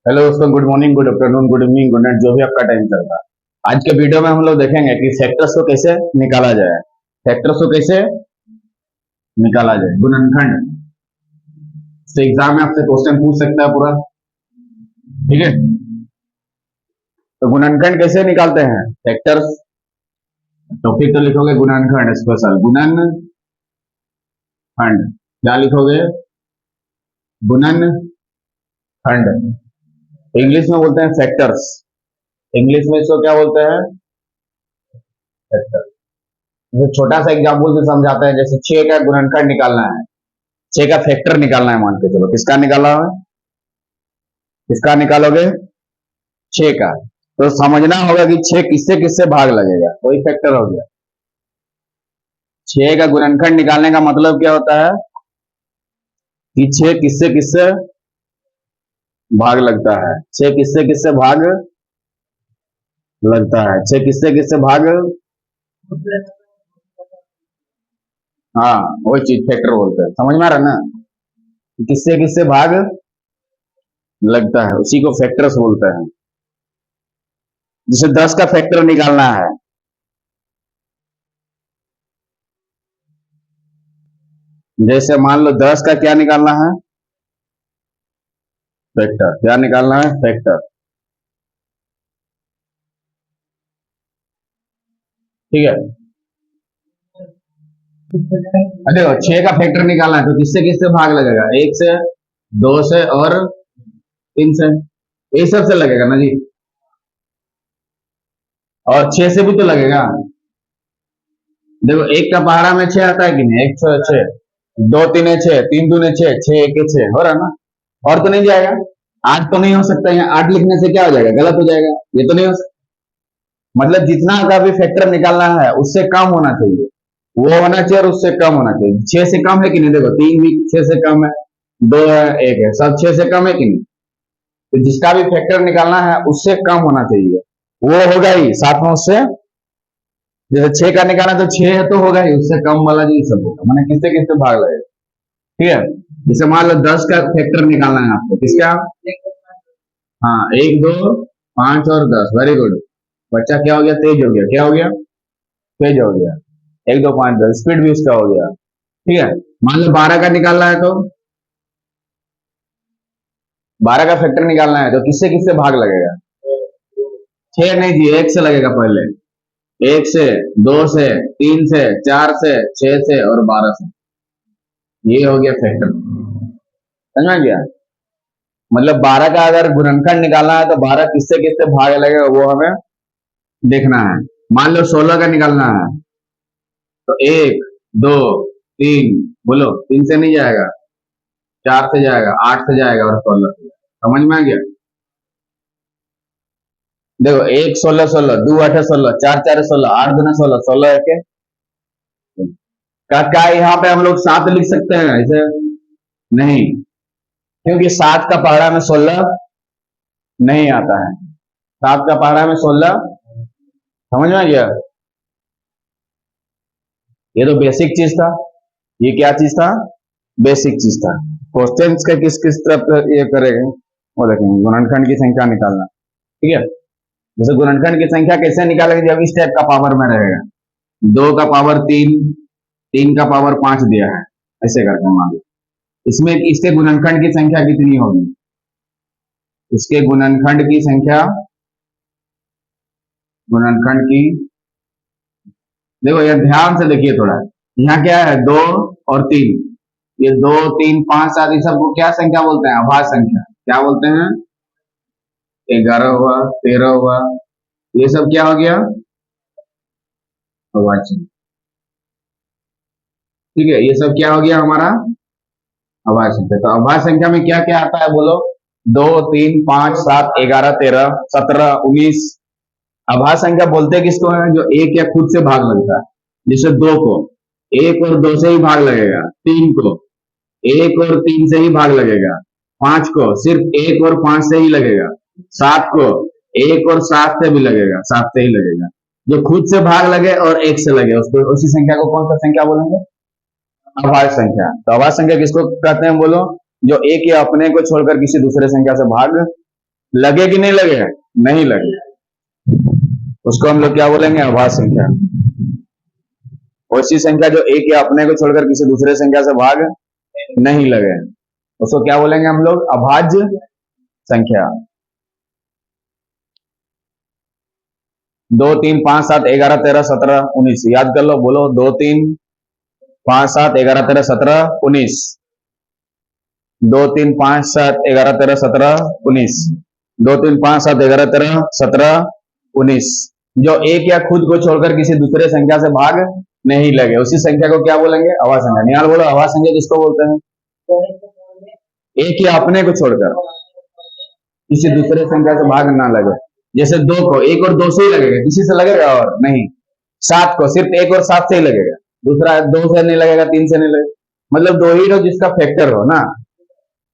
Hello दोस्तों, good morning, good afternoon, good evening, good night, जो भी आपका टाइम चल रहा है। आज के वीडियो में हम लोग देखेंगे कि फैक्टर्स को कैसे निकाला जाए। फैक्टर्स को कैसे निकाला जाए, गुणनखंड से एग्जाम में आपसे क्वेश्चन पूछ सकता है पूरा। ठीक है, तो गुणनखंड कैसे निकालते हैं फैक्टर्स। टॉपिक तो लिखोगे गुणनखंड स्पेशल गुणनखंड। क्या लिखोगे? गुणनखंड। इंग्लिश में बोलते हैं फैक्टर्स। इंग्लिश में इसको क्या बोलते हैं? फैक्टर। जो छोटा सा एग्जाम्पल से समझाते हैं, जैसे 6 का गुणनखंड निकालना है, 6 का फैक्टर निकालना है। मान के चलो, किसका निकाला है? किसका निकालोगे? 6 का। तो समझना होगा कि 6 किससे किससे भाग लगेगा, वही फैक्टर हो गया। 6 का गुणनखंड निकालने का मतलब क्या होता है कि 6 किससे किससे भाग लगता है। 6 किससे किससे भाग लगता है। 6 किससे किससे भाग। हाँ, वही चीज फैक्टर बोलते हैं। समझ में आ रहा है ना? किससे किससे भाग लगता है, उसी को फैक्टर्स बोलते हैं। जैसे 10 का फैक्टर निकालना है, जैसे मान लो 10 का क्या निकालना है? फैक्टर। क्या निकालना है? फैक्टर। ठीक है, देखो 6 का फैक्टर निकालना है तो किससे किससे भाग लगेगा? 1 से, 2 से और 3 से। ये सब से लगेगा ना जी। और 6 से भी तो लगेगा। देखो, एक का पहाड़ा में 6 आता है कि नहीं? 1 6 6, 2 3 6, 3 दूने 6, 6 1 6, हो रहा ना? और तो नहीं जाएगा। 8 तो नहीं हो सकता, यहाँ 8 लिखने से क्या हो जाएगा? गलत हो जाएगा। ये तो नहीं हो सकता। मतलब जितना का भी फैक्टर निकालना है उससे कम होना चाहिए, वो होना चाहिए, और उससे कम होना चाहिए। 6 से कम है कि नहीं? देखो 3 भी 6 से कम है, 2 है, 1 है, सब 6 से कम है कि नहीं? तो जिसका भी फैक्टर निकालना है उससे कम होना चाहिए, वो होगा ही साथ में उससे। जैसे 6 का निकालना तो 6 है तो होगा ही, उससे कम वाला जी सब होगा, मैंने किससे किससे भाग लगेगा। ठीक है, जैसे मान लो 10 का फैक्टर निकालना है आपको, किसका? हाँ, 1 2 5 और 10। Very good. बच्चा क्या हो गया? तेज हो गया। क्या हो गया? तेज हो गया। 1 2 5 10, स्पीड भी उसका हो गया। ठीक है, मान लो 12 का निकालना है तो 12 का फैक्टर निकालना है तो किससे किससे भाग लगेगा? 6 नहीं जी, 1 से लगेगा पहले। 1 से, 2 से, 3 से, 4 से, 6 से और 12 से। ये हो गया फैक्टर। समझ में गया? मतलब 12 का अगर गुणनखंड निकालना है तो 12 किससे किससे भाग लगेगा वो हमें देखना है। मान लो 16 का निकालना है तो 1 2 3, बोलो, 3 से नहीं जाएगा, 4 से जाएगा, 8 से जाएगा और 16 से जाएगा। समझ में आ गया? देखो, 1 16 16, 2 8 16, 4 4 16, 8 2 16, 16 1 का क्या यहाँ पे हम लोग 7 लिख सकते हैं ऐसे? नहीं, क्योंकि 7 का पहाड़ा में 16 नहीं आता है। 7 का पहाड़ा में 16। समझ में आ गया? ये तो बेसिक चीज था। ये क्या चीज था? बेसिक चीज था। क्वेश्चन का किस किस तरफ ये करेंगे वो देखेंगे। गुणनखंड की संख्या निकालना। ठीक है, जैसे गुणनखंड की संख्या कैसे निकालेंगे? जब इस टाइप का पावर में रहेगा, 2 का पावर 3, 3 का पावर 5 दिया है, ऐसे करके मान लो। इसमें इसके गुणनखंड की संख्या कितनी होगी? इसके गुणनखंड की संख्या, गुणनखंड की, देखो ये ध्यान से देखिए थोड़ा। यहाँ क्या है? 2 और 3। ये 2 3 5 7, इस सबको क्या संख्या बोलते हैं? अभाज्य संख्या। क्या बोलते हैं? 11 हुआ, 13 हुआ, ये सब क्या हो गया? अभाज्य संख्या। ठीक है, ये सब क्या हो गया हमारा? अभाज्य संख्या। तो अभाज्य संख्या में क्या क्या आता है बोलो? 2 3 5 7 11 13 17 19। अभाज्य संख्या बोलते किसको है? जो एक या खुद से भाग लगता है। जैसे 2 को 1 और 2 से ही भाग लगेगा, 3 को 1 और 3 से ही भाग लगेगा, 5 को सिर्फ 1 और 5 से ही लगेगा, 7 को 1 और 7 से भी लगेगा, 7 से ही लगेगा। जो खुद से भाग लगे और 1 से लगे, उसको उसी संख्या को कौन सा संख्या बोलेंगे? अभाज्य संख्या। तो अभाज्य संख्या किसको कहते हैं बोलो? जो एक या अपने को छोड़कर किसी दूसरे संख्या से भाग लगे कि नहीं लगे? नहीं लगे, उसको हम लोग क्या बोलेंगे? अभाज्य संख्या। ऐसी संख्या जो एक या अपने को छोड़कर किसी दूसरे संख्या से भाग नहीं लगे, उसको क्या बोलेंगे हम लोग? अभाज्य संख्या। 2 3 5 7 11 13 17 19 याद कर लो, बोलो 2 3 5 7 11 13 17 19। 2 3 5 7 11 13 17 19। 2 3 5 7 11 13 17 19। जो एक या खुद को छोड़कर किसी दूसरे संख्या से भाग नहीं लगे, उसी संख्या को क्या बोलेंगे? अभाज्य संख्या। निहाल बोलो, अभाज्य संख्या किसको बोलते हैं? एक या अपने को छोड़कर किसी दूसरे संख्या से भाग ना लगे। जैसे 2 को 1 और 2 से ही लगेगा, किसी से लगेगा और नहीं। 7 को सिर्फ 1 और 7 से ही लगेगा, दूसरा 2 से नहीं लगेगा, 3 से नहीं लगेगा। मतलब 2 ही हो जिसका फैक्टर हो ना,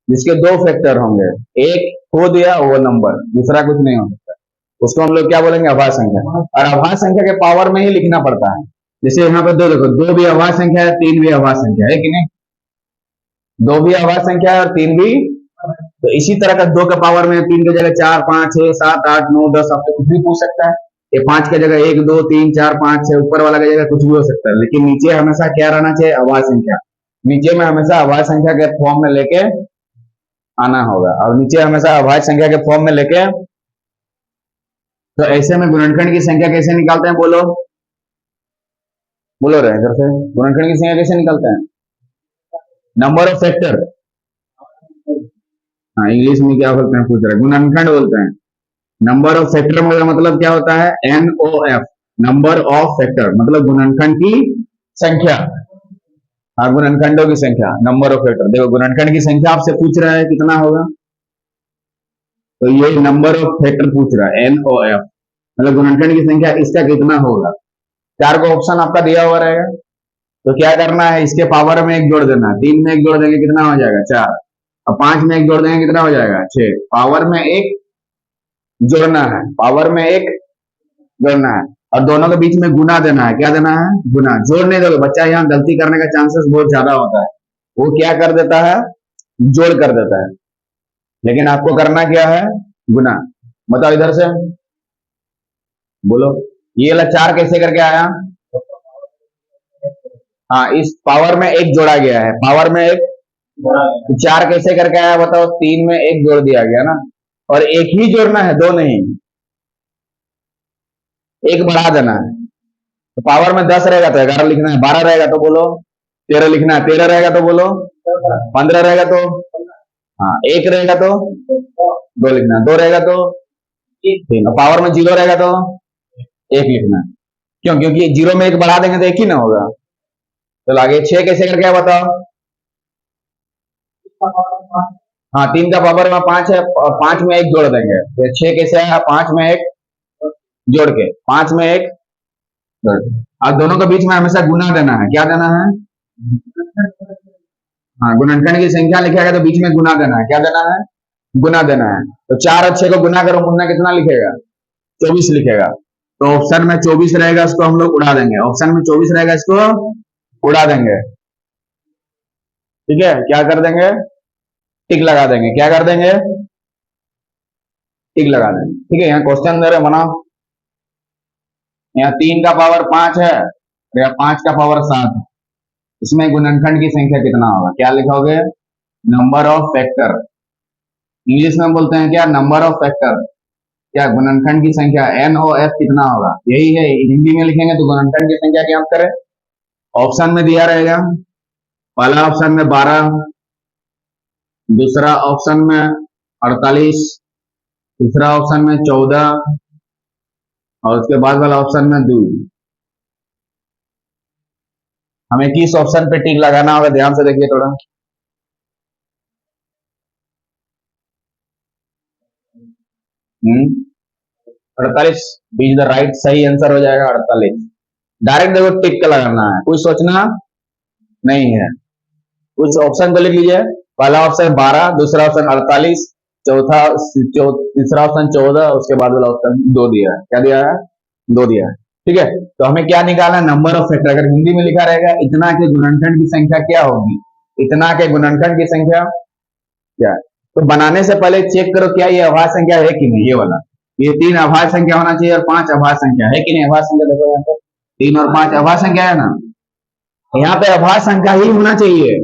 जिसके 2 फैक्टर होंगे, एक खो दिया वो नंबर, दूसरा कुछ नहीं हो सकता, उसको हम लोग क्या बोलेंगे? अभाज्य संख्या। और अभाज्य संख्या के पावर में ही लिखना पड़ता है। जैसे यहाँ पे 2 देखो, 2 भी अभाज्य संख्या है, 3 भी अभाज्य संख्या है कि नहीं? 2 भी अभाज्य संख्या है और 3 भी। तो इसी तरह का 2 का पावर में 3 की जगह 4 5 6 7 8 9 10 आपको कुछ भी पूछ सकता है। ये 5 की जगह 1 2 3 4 5 6 ऊपर वाला की जगह कुछ भी हो सकता है, लेकिन नीचे हमेशा क्या रहना चाहिए? अभाज्य संख्या। नीचे में हमेशा अभाज्य संख्या के फॉर्म में लेके आना होगा, और नीचे हमेशा अभाज्य संख्या के फॉर्म में लेके। तो ऐसे में गुणनखंड की संख्या कैसे निकालते हैं? बोलो बोलो रहे इधर से, गुणनखंड की संख्या कैसे निकालते हैं? Number of factor. हाँ, इंग्लिश में क्या बोलते हैं पूछ रहे? गुणनखंड बोलते हैं। नंबर ऑफ फैक्टर का मतलब क्या होता है? NOF, नंबर ऑफ फैक्टर, मतलब गुणनखंड की संख्या। हाँ, गुणनखंडों की संख्या, नंबर ऑफ फैक्टर। देखो गुणनखंड की संख्या आपसे पूछ रहा है कितना होगा, तो ये नंबर ऑफ फैक्टर पूछ रहा है, NOF, मतलब गुणनखंड की संख्या इसका कितना होगा। 4 का ऑप्शन आपका दिया हुआ रहेगा, तो क्या करना है? इसके पावर में 1 जोड़ देना है। 3 में 1 जोड़ देंगे कितना हो जाएगा? 4। और 5 में 1 जोड़ देंगे कितना हो जाएगा? 6। पावर में 1 जोड़ना है, पावर में 1 जोड़ना है, और दोनों के बीच में गुना देना है। क्या देना है? गुना। जोड़ नहीं दोगे, बच्चा यहाँ गलती करने का चांसेस बहुत ज्यादा होता है, वो क्या कर देता है? जोड़ कर देता है, लेकिन आपको करना क्या है? गुना। बताओ इधर से, बोलो ये वाला 4 कैसे करके आया? हाँ, इस पावर में 1 जोड़ा गया है, पावर में 1। 4 कैसे करके आया बताओ? 3 में 1 जोड़ दिया गया ना, और 1 ही जोड़ना है, 2 नहीं। 1 बढ़ा देना है, तो पावर में 10 रहेगा तो 11 लिखना है, 12 रहेगा तो बोलो 13 लिखना है, 13 रहेगा तो बोलो 15 रहेगा तो, हाँ 1 रहेगा तो 2 लिखना है, 2 रहेगा तो 3, और पावर में 0 रहेगा तो 1 लिखना है। क्यों? क्योंकि 0 में 1 बढ़ा देंगे तो 1 ही ना होगा। चलो आगे 6 कैसे करके बताओ? हाँ, 3 का पावर में 5 है, और 5 में 1 जोड़ देंगे, तो 6 कैसे आया? 5 में 1 जोड़ के, 5 में 1 जोड़ के, और दोनों के बीच में हमेशा गुना देना है। क्या देना है? हाँ, गुणनखंड की संख्या लिखेगा तो बीच में गुना देना है। क्या देना है? गुना देना है। तो 4 और 6 को गुना करो, मुन्ना कितना लिखेगा? 24 लिखेगा। तो ऑप्शन में 24 रहेगा, इसको हम लोग उड़ा देंगे। ऑप्शन में 24 रहेगा, इसको उड़ा देंगे। ठीक है, क्या कर देंगे? टिक लगा देंगे। क्या कर देंगे? टिक लगा देंगे। ठीक है, यहाँ क्वेश्चन दे रहे बनाओ। यहाँ 3 का पावर 5 है, और यहाँ 5 का पावर 7 है। इसमें गुणनखंड की संख्या कितना होगा? क्या लिखोगे? Number of factor. इंग्लिश में बोलते हैं क्या? Number of factor. क्या गुणनखंड की संख्या NOF कितना होगा? यही है, हिंदी में लिखेंगे तो गुणनखंड की संख्या क्या करें? ऑप्शन में दिया रहेगा, पहला ऑप्शन में 12, दूसरा ऑप्शन में 48, तीसरा ऑप्शन में 14, और उसके बाद वाला ऑप्शन में 2। हमें किस ऑप्शन पे टिक लगाना होगा? ध्यान से देखिए थोड़ा। 48 बीज द राइट, सही आंसर हो जाएगा 48। डायरेक्ट देखो टिक का लगाना है, कुछ सोचना नहीं है। कुछ ऑप्शन को लिख लीजिए। पहला ऑप्शन 12, दूसरा ऑप्शन 48, तीसरा ऑप्शन 14, उसके बाद वाला ऑप्शन 2 दिया है। क्या दिया है? 2 दिया है। ठीक है, तो हमें क्या निकालना है? Number of factor. अगर हिंदी में लिखा रहेगा इतना के गुणनखंड की संख्या क्या होगी? इतना के गुणनखंड की संख्या क्या? तो बनाने से पहले चेक करो क्या ये अभाज्य संख्या है कि नहीं, ये वाला। ये 3 अभाज्य संख्या होना चाहिए और 5 अभाज्य संख्या है कि नहीं। अभाज्य संख्या देखो यहाँ पे 3 और 5 अभाज्य संख्या है ना, यहाँ पे अभाज्य संख्या ही होना चाहिए।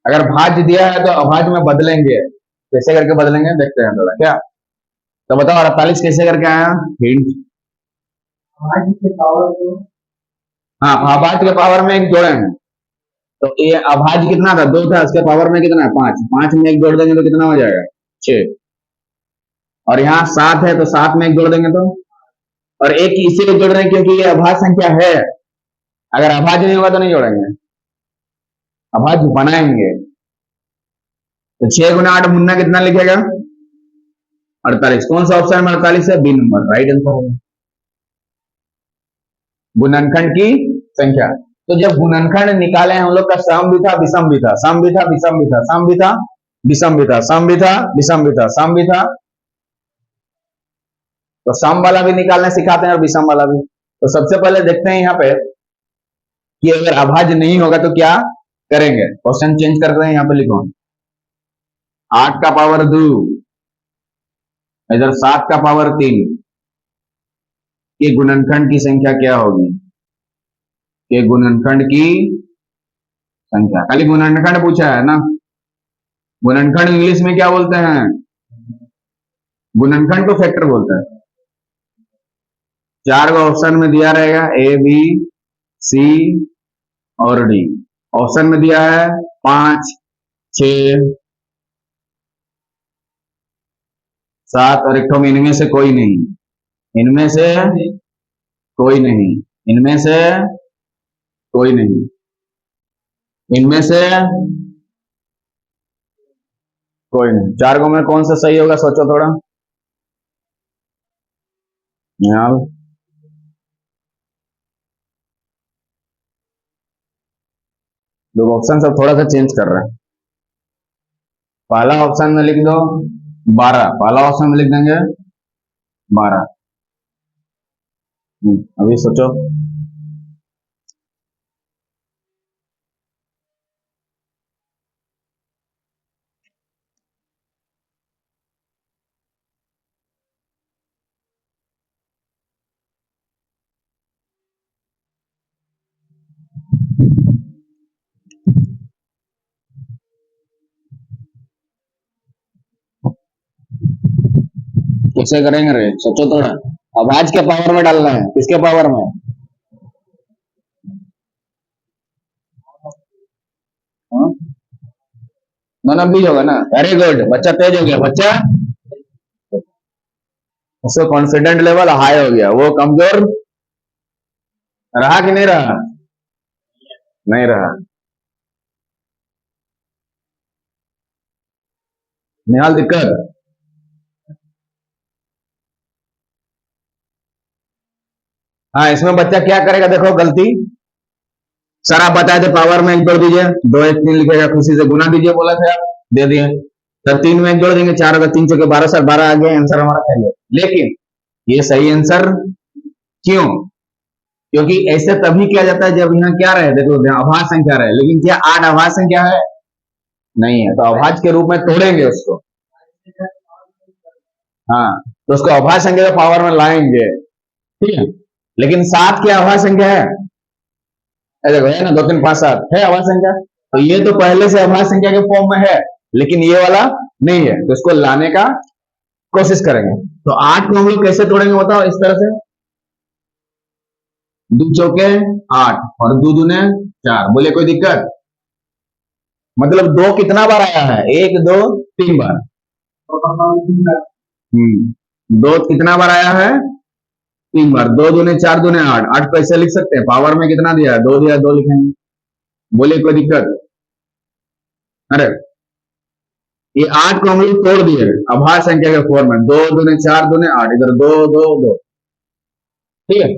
अगर भाज्य दिया है तो अभाज्य में बदलेंगे, कैसे करके बदलेंगे देखते हैं थोड़ा क्या। तो बताओ 48 कैसे करके आया हिंट। हाँ, अभाज्य के पावर में एक जोड़े हैं, तो ये अभाज्य कितना था, 2 था, उसके पावर में कितना है 5, 5 में एक जोड़ देंगे तो कितना हो जाएगा 6, और यहाँ 7 है तो 7 में एक जोड़ देंगे तो, और एक इसीलिए जोड़ रहे हैं क्योंकि ये अभाज्य संख्या है। अगर अभाज्य नहीं होगा तो नहीं जोड़ेंगे, अभाज्य बनाएंगे। तो 6 गुना 8 मुन्ना कितना लिखेगा 48। कौन सा ऑप्शन में 48 है, बी नंबर राइट आंसर होगा। गुणनखंड की संख्या, तो जब गुणनखंड निकाले हम लोग का सम भी था विषम भी था, सम भी था विषम भी था, सम भी था विषम भी था, सम भी था विषम भी था, सम भी था, तो सम वाला भी निकालना सिखाते हैं और विषम वाला भी। तो सबसे पहले देखते हैं यहाँ पे कि अगर अभाज्य नहीं होगा तो क्या करेंगे। क्वेश्चन चेंज कर रहे हैं, यहाँ पे लिखो 8 का पावर 2, इधर 7 का पावर 3 के गुणनखंड की संख्या क्या होगी, के गुणनखंड की संख्या। खाली गुणनखंड पूछा है ना, गुणनखंड इंग्लिश में क्या बोलते हैं, गुणनखंड को फैक्टर बोलते हैं। 4 का ऑप्शन में दिया रहेगा ए बी सी और डी। ऑप्शन में दिया है 5 6 7 और एक तो इनमें से कोई नहीं, इनमें से कोई नहीं, इनमें से कोई नहीं, इनमें से कोई नहीं। 4 को में कौन सा सही होगा सोचो थोड़ा। यहाँ दो ऑप्शन सब थोड़ा सा चेंज कर रहे हैं। पहला ऑप्शन में लिख दो 12, पहला ऑप्शन में लिख देंगे 12। अभी सोचो, कैसे करेंगे रे, सोचो थोड़ा। अभाज्य के पावर में डालना है, किसके पावर में, दोनों बीज होगा ना। वेरी गुड, बच्चा तेज हो गया, बच्चा उसका कॉन्फिडेंट लेवल हाई हो गया। वो कमजोर रहा कि नहीं रहा, नहीं रहा। निहाल दिक्कत, हाँ इसमें बच्चा क्या करेगा देखो गलती। सर आप बताए थे पावर में एक जोड़ दीजिए, 2 1 3 लिखेगा, खुशी से गुना दीजिए बोला था आप, दे दिए। सर 3 में एक जोड़ देंगे, 4 होगा, 3 चौके 12, सर 12 आ गया, आंसर हमारा सही है। लेकिन ये सही आंसर क्यों, क्योंकि ऐसे तभी किया जाता है जब यहाँ क्या रहे, देखो अभाज्य संख्या रहे। लेकिन क्या 8 अभाज्य संख्या है, नहीं है, तो अभाज्य के रूप में तोड़ेंगे उसको। हाँ, तो उसको अभाज्य संख्या के पावर में लाएंगे, ठीक है। लेकिन 7 क्या अभाज्य संख्या है, देखो है ना, 2 3 5 7 है अभाज्य संख्या, तो ये तो पहले से अभाज्य संख्या के फॉर्म में है, लेकिन ये वाला नहीं है, तो इसको लाने का कोशिश करेंगे। तो 8 को हम लोग कैसे तोड़ेंगे बताओ, इस तरह से 2 चौके 8 और 2 दूने 4, बोले कोई दिक्कत। मतलब 2 कितना बार आया है, 1 2 3 बार। 2 कितना बार आया है, 3 बार। 2 दूने 4 दूने 8, 8 पैसे लिख सकते हैं, पावर में कितना दिया है 2 दिया, 2 लिखेंगे, बोले कोई दिक्कत। अरे ये 8 को हम लोग तोड़ दिए अभाज्य संख्या के फॉर्म में, 2 दूने 4 दूने 8, इधर 2 2 2, ठीक है।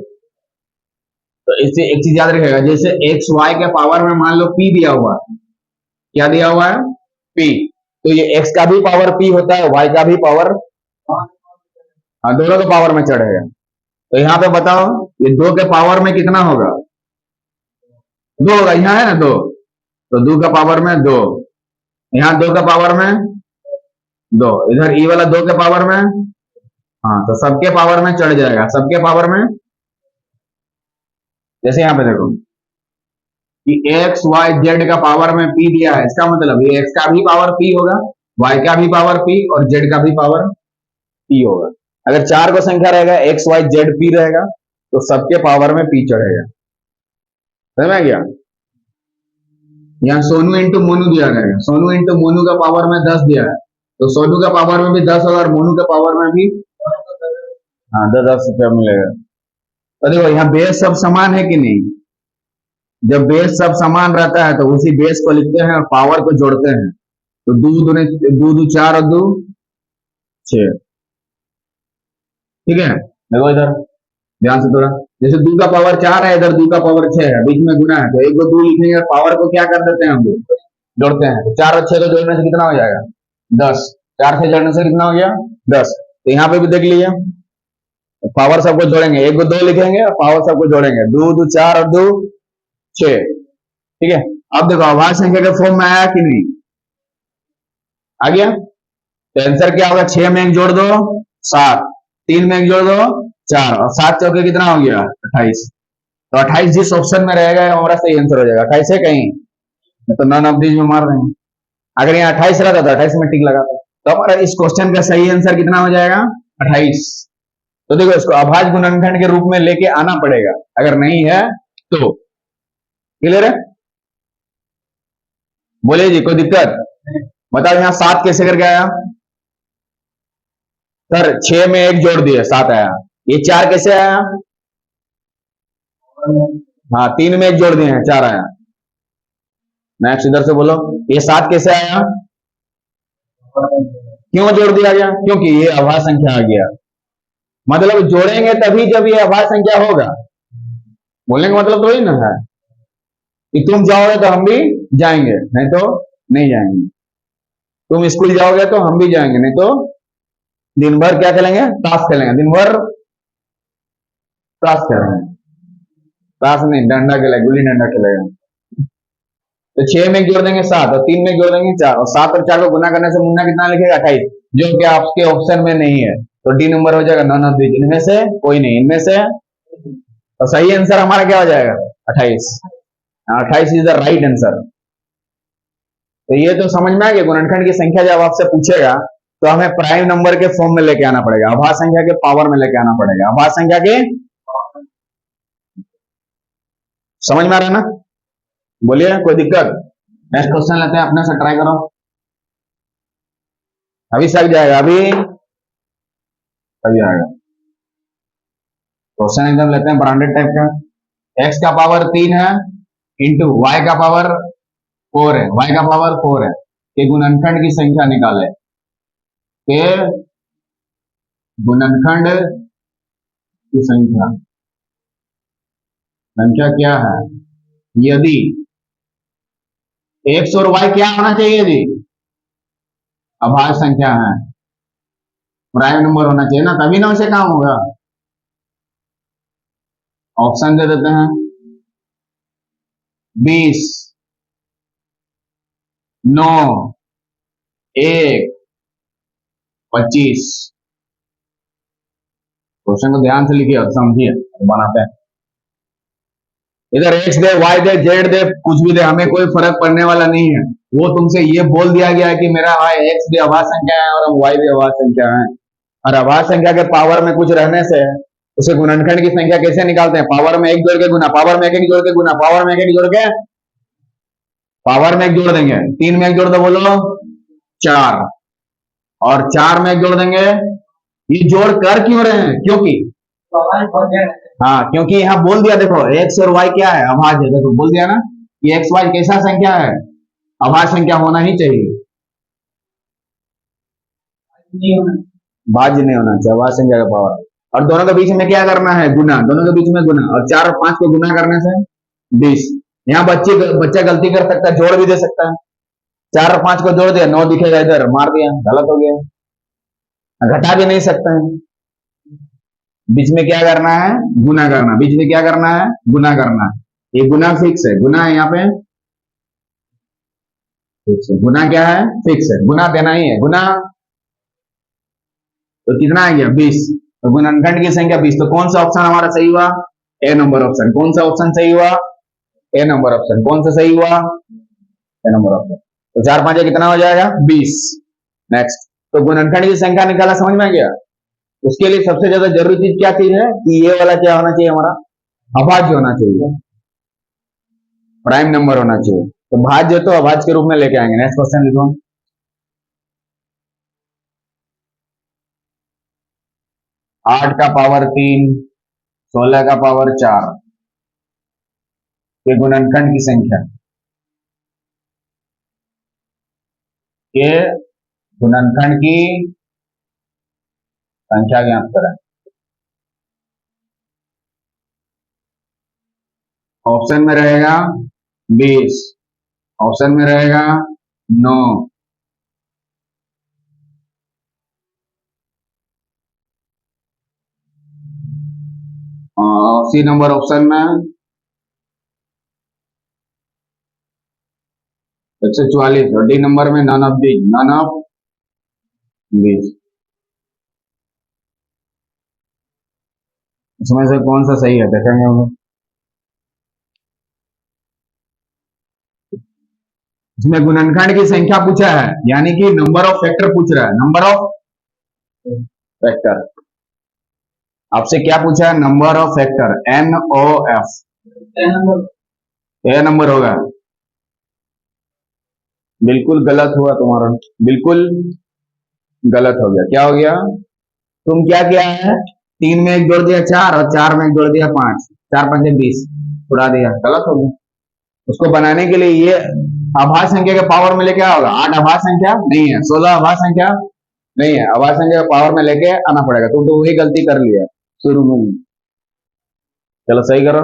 तो इससे एक चीज याद रखेगा, जैसे एक्स वाई के पावर में मान लो पी दिया हुआ है, क्या दिया हुआ है पी, तो ये एक्स का भी पावर पी होता है, वाई का भी पावर, हाँ दोनों के पावर में चढ़ेगा। तो यहाँ पे बताओ ये 2 के पावर में कितना होगा, 2 होगा, यहाँ है ना 2, तो 2 का पावर में 2, यहाँ 2 के पावर में 2, इधर ई वाला 2 के पावर में, हाँ तो सबके पावर में चढ़ जाएगा, सबके पावर में। जैसे यहाँ पे देखो कि एक्स वाई जेड का पावर में पी दिया है, इसका मतलब ये एक्स का भी पावर पी होगा, वाई का भी पावर पी और जेड का भी पावर पी होगा। अगर 4 को संख्या रहेगा एक्स वाई जेड पी रहेगा तो सबके पावर में पी चढ़ेगा। समझ में आ गया? यहाँ सोनू इंटू मोनू दिया रहेगा, सोनू इंटू मोनू का पावर में 10 दिया है तो सोनू का पावर में भी 10 होगा और मोनू का पावर में भी, हाँ 10 रुपया मिलेगा। तो देखो यहाँ बेस सब समान है कि नहीं? जब बेस सब समान रहता है तो उसी बेस को लिखते हैं और पावर को जोड़ते हैं। तो दो दो 4 और 2 6। ठीक है, देखो इधर ध्यान से थोड़ा, जैसे 2 का पावर 4 है, इधर 2 का पावर 6 है, बीच में गुना है तो 1 को 2 लिखेंगे और पावर को क्या कर देते हैं हम लोग, जोड़ते हैं। तो 4 और 6 को जोड़ने से कितना हो जाएगा? 10। 4 से जोड़ने से कितना हो गया? 10। तो यहाँ पे भी देख लीजिए, पावर सबको जोड़ेंगे, 1 को 2 लिखेंगे और पावर सबको जोड़ेंगे, 2 2 4 और 2 6। ठीक है, अब देखो अभाज्य संख्या के फॉर्म में आया कि नहीं? आ गया। तो आंसर क्या होगा? 6 में 1 जोड़ दो 7, 3 में 1 जोड़ दो 4 और 7 चौके कितना हो गया? 28। तो 28 जिस ऑप्शन में रहेगा हमारा सही आंसर हो जाएगा। 28 है कहीं तो नॉन ऑफ दीज में मार रहे हैं। अगर यहाँ 28 रहता तो 28 में टिक लगाता तो हमारा इस क्वेश्चन का सही आंसर कितना हो जाएगा? 28। तो देखो इसको अभाज्य गुणनखंड के रूप में लेके आना पड़ेगा, अगर नहीं है तो। क्लियर है? बोलिए जी, कोई दिक्कत? बताओ यहाँ 7 कैसे करके आया? सर 6 में 1 जोड़ दिए 7 आया। ये 4 कैसे आया? हाँ 3 में 1 जोड़ दिए हैं 4 आया। नेक्स्ट इधर से बोलो, ये 7 कैसे आया? क्यों जोड़ दिया गया? क्योंकि ये अभाज्य संख्या आ गया। मतलब जोड़ेंगे तभी जब ये अभाज्य संख्या होगा। बोलने का मतलब तो वही ना है कि तुम जाओगे तो हम भी जाएंगे, नहीं तो नहीं जाएंगे। तुम स्कूल जाओगे तो हम भी जाएंगे, नहीं तो दिन भर क्या खेलेंगे? ताश खेलेंगे, दिन भर ताश खेलेंगे, ताश नहीं डंडा खेलेगा, गुल्ली डंडा खेलेगा। तो 6 में जोड़ देंगे 7 और 3 में जोड़ देंगे 4 और 7 और 4 को गुना करने से मुन्ना कितना लिखेगा? 28, जो कि आपके ऑप्शन में नहीं है। तो डी नंबर हो जाएगा नॉन ऑफ दीज, इनमें से कोई नहीं, इनमें से। तो सही आंसर हमारा क्या हो जाएगा? 28। 28 इज द राइट आंसर। तो ये तो समझ में आ गया, गुणनखंड की संख्या जब आपसे पूछेगा तो हमें प्राइम नंबर के फॉर्म में लेके आना पड़ेगा, अभाज्य संख्या के पावर में लेके आना पड़ेगा, अभाज्य संख्या के। समझ में आ रहा है ना? बोलिए, कोई दिक्कत? नेक्स्ट क्वेश्चन लेते हैं, अपने से ट्राई करो। अभी सक जाएगा, अभी आएगा। क्वेश्चन एकदम लेते हैं ब्रांडेड टाइप का। एक्स का पावर 3 है इंटू वाई का पावर 4 है, y का पावर 4 है कि गुणनखंड की संख्या निकाले। के गुणनखंड की संख्या क्या है? यदि एक्स और वाई क्या होना चाहिए जी? अभाज्य संख्या है, प्राइम नंबर होना चाहिए ना, तभी ना उसे काम होगा। ऑप्शन दे देते हैं, 20 9 1 25। क्वेश्चन को ध्यान से लिखिए और समझिए, बनाते हैं। इधर एक्स दे, वाई दे, जेड दे, कुछ भी दे, हमें कोई फर्क पड़ने वाला नहीं है। वो तुमसे ये बोल दिया गया है कि मेरा वाई एक्स दे अभाज्य संख्या है और हम वाई दे अभाज्य संख्या है, और अभाज्य संख्या के पावर में कुछ रहने से उसे गुणनखंड की संख्या कैसे निकालते हैं? पावर में 1 जोड़ के गुना, पावर में 1 जोड़ के गुना, पावर में 1 जोड़ के, पावर में 1 जोड़ देंगे, 3 में 1 जोड़ दो, बोलो 4, और 4 में 1 जोड़ देंगे। ये जोड़ कर क्यों रहे हैं? क्योंकि हाँ, क्योंकि यहाँ बोल दिया, देखो एक्स और वाई क्या है? अभाज्य है। देखो बोल दिया ना कि एक्स वाई कैसा संख्या है? अभाज्य संख्या होना ही चाहिए, भाज्य नहीं होना चाहिए, अभाज्य संख्या का पावर। और दोनों के बीच में क्या करना है? गुना, दोनों के बीच में गुना, और 4 और 5 को गुना करने से 20। यहाँ बच्चा गलती कर सकता है, जोड़ भी दे सकता है। 4 और 5 को जोड़ दिया, 9 दिखेगा इधर, मार दिया, गलत हो गया। घटा भी नहीं सकते हैं, बीच में क्या करना है? गुना करना, बीच में क्या करना है? गुना करना। ये गुना फिक्स है, गुना है यहाँ पे। फिक्स है। गुना क्या है? फिक्स है, गुना देना ही है। गुना तो कितना आ गया? 20। तो गुणनखंड की संख्या 20। तो कौन सा ऑप्शन हमारा सही हुआ? ए नंबर ऑप्शन। कौन सा ऑप्शन सही हुआ? ए नंबर ऑप्शन। कौन सा सही हुआ? ए नंबर ऑप्शन। तो 4 5 कितना हो जाएगा? 20। नेक्स्ट। तो गुणनखंड की संख्या निकाला, समझ में आ गया? उसके लिए सबसे ज्यादा जरूरी चीज क्या चीज है कि ये वाला क्या होना चाहिए हमारा? अभाज्य होना चाहिए, प्राइम नंबर होना चाहिए। तो भाज्य तो अभाज्य के रूप में लेके आएंगे। नेक्स्ट क्वेश्चन लिखो। 8 का पावर 3, 16 का पावर 4 के गुणनखंड की संख्या, के गुणनखंड की संख्या ज्ञात करें। ऑप्शन में रहेगा 20, ऑप्शन में रहेगा 9, सी नंबर ऑप्शन में 144 और डी नंबर में none of the, none of 20। इसमें से कौन सा सही है देखेंगे हम लोग। इसमें गुणनखंड की संख्या पूछा है, यानी कि नंबर ऑफ फैक्टर पूछ रहा है। नंबर ऑफ फैक्टर आपसे क्या पूछा है? Number of factor, NOF। A number होगा। बिल्कुल गलत हुआ तुम्हारा, बिल्कुल गलत हो गया। क्या हो गया? तुम क्या किया है? 3 में 1 जोड़ दिया 4 और 4 में 1 जोड़ दिया 5, 4 5 20 उड़ा दिया, गलत हो गया। उसको बनाने के लिए ये आभाज्य संख्या के पावर में लेके क्या होगा? 8 आभाज्य संख्या नहीं है, 16 आभाज्य संख्या नहीं है, आभाज्य संख्या के पावर में लेके आना पड़ेगा। तुम तो वही गलती कर लिया शुरू में। चलो सही करो,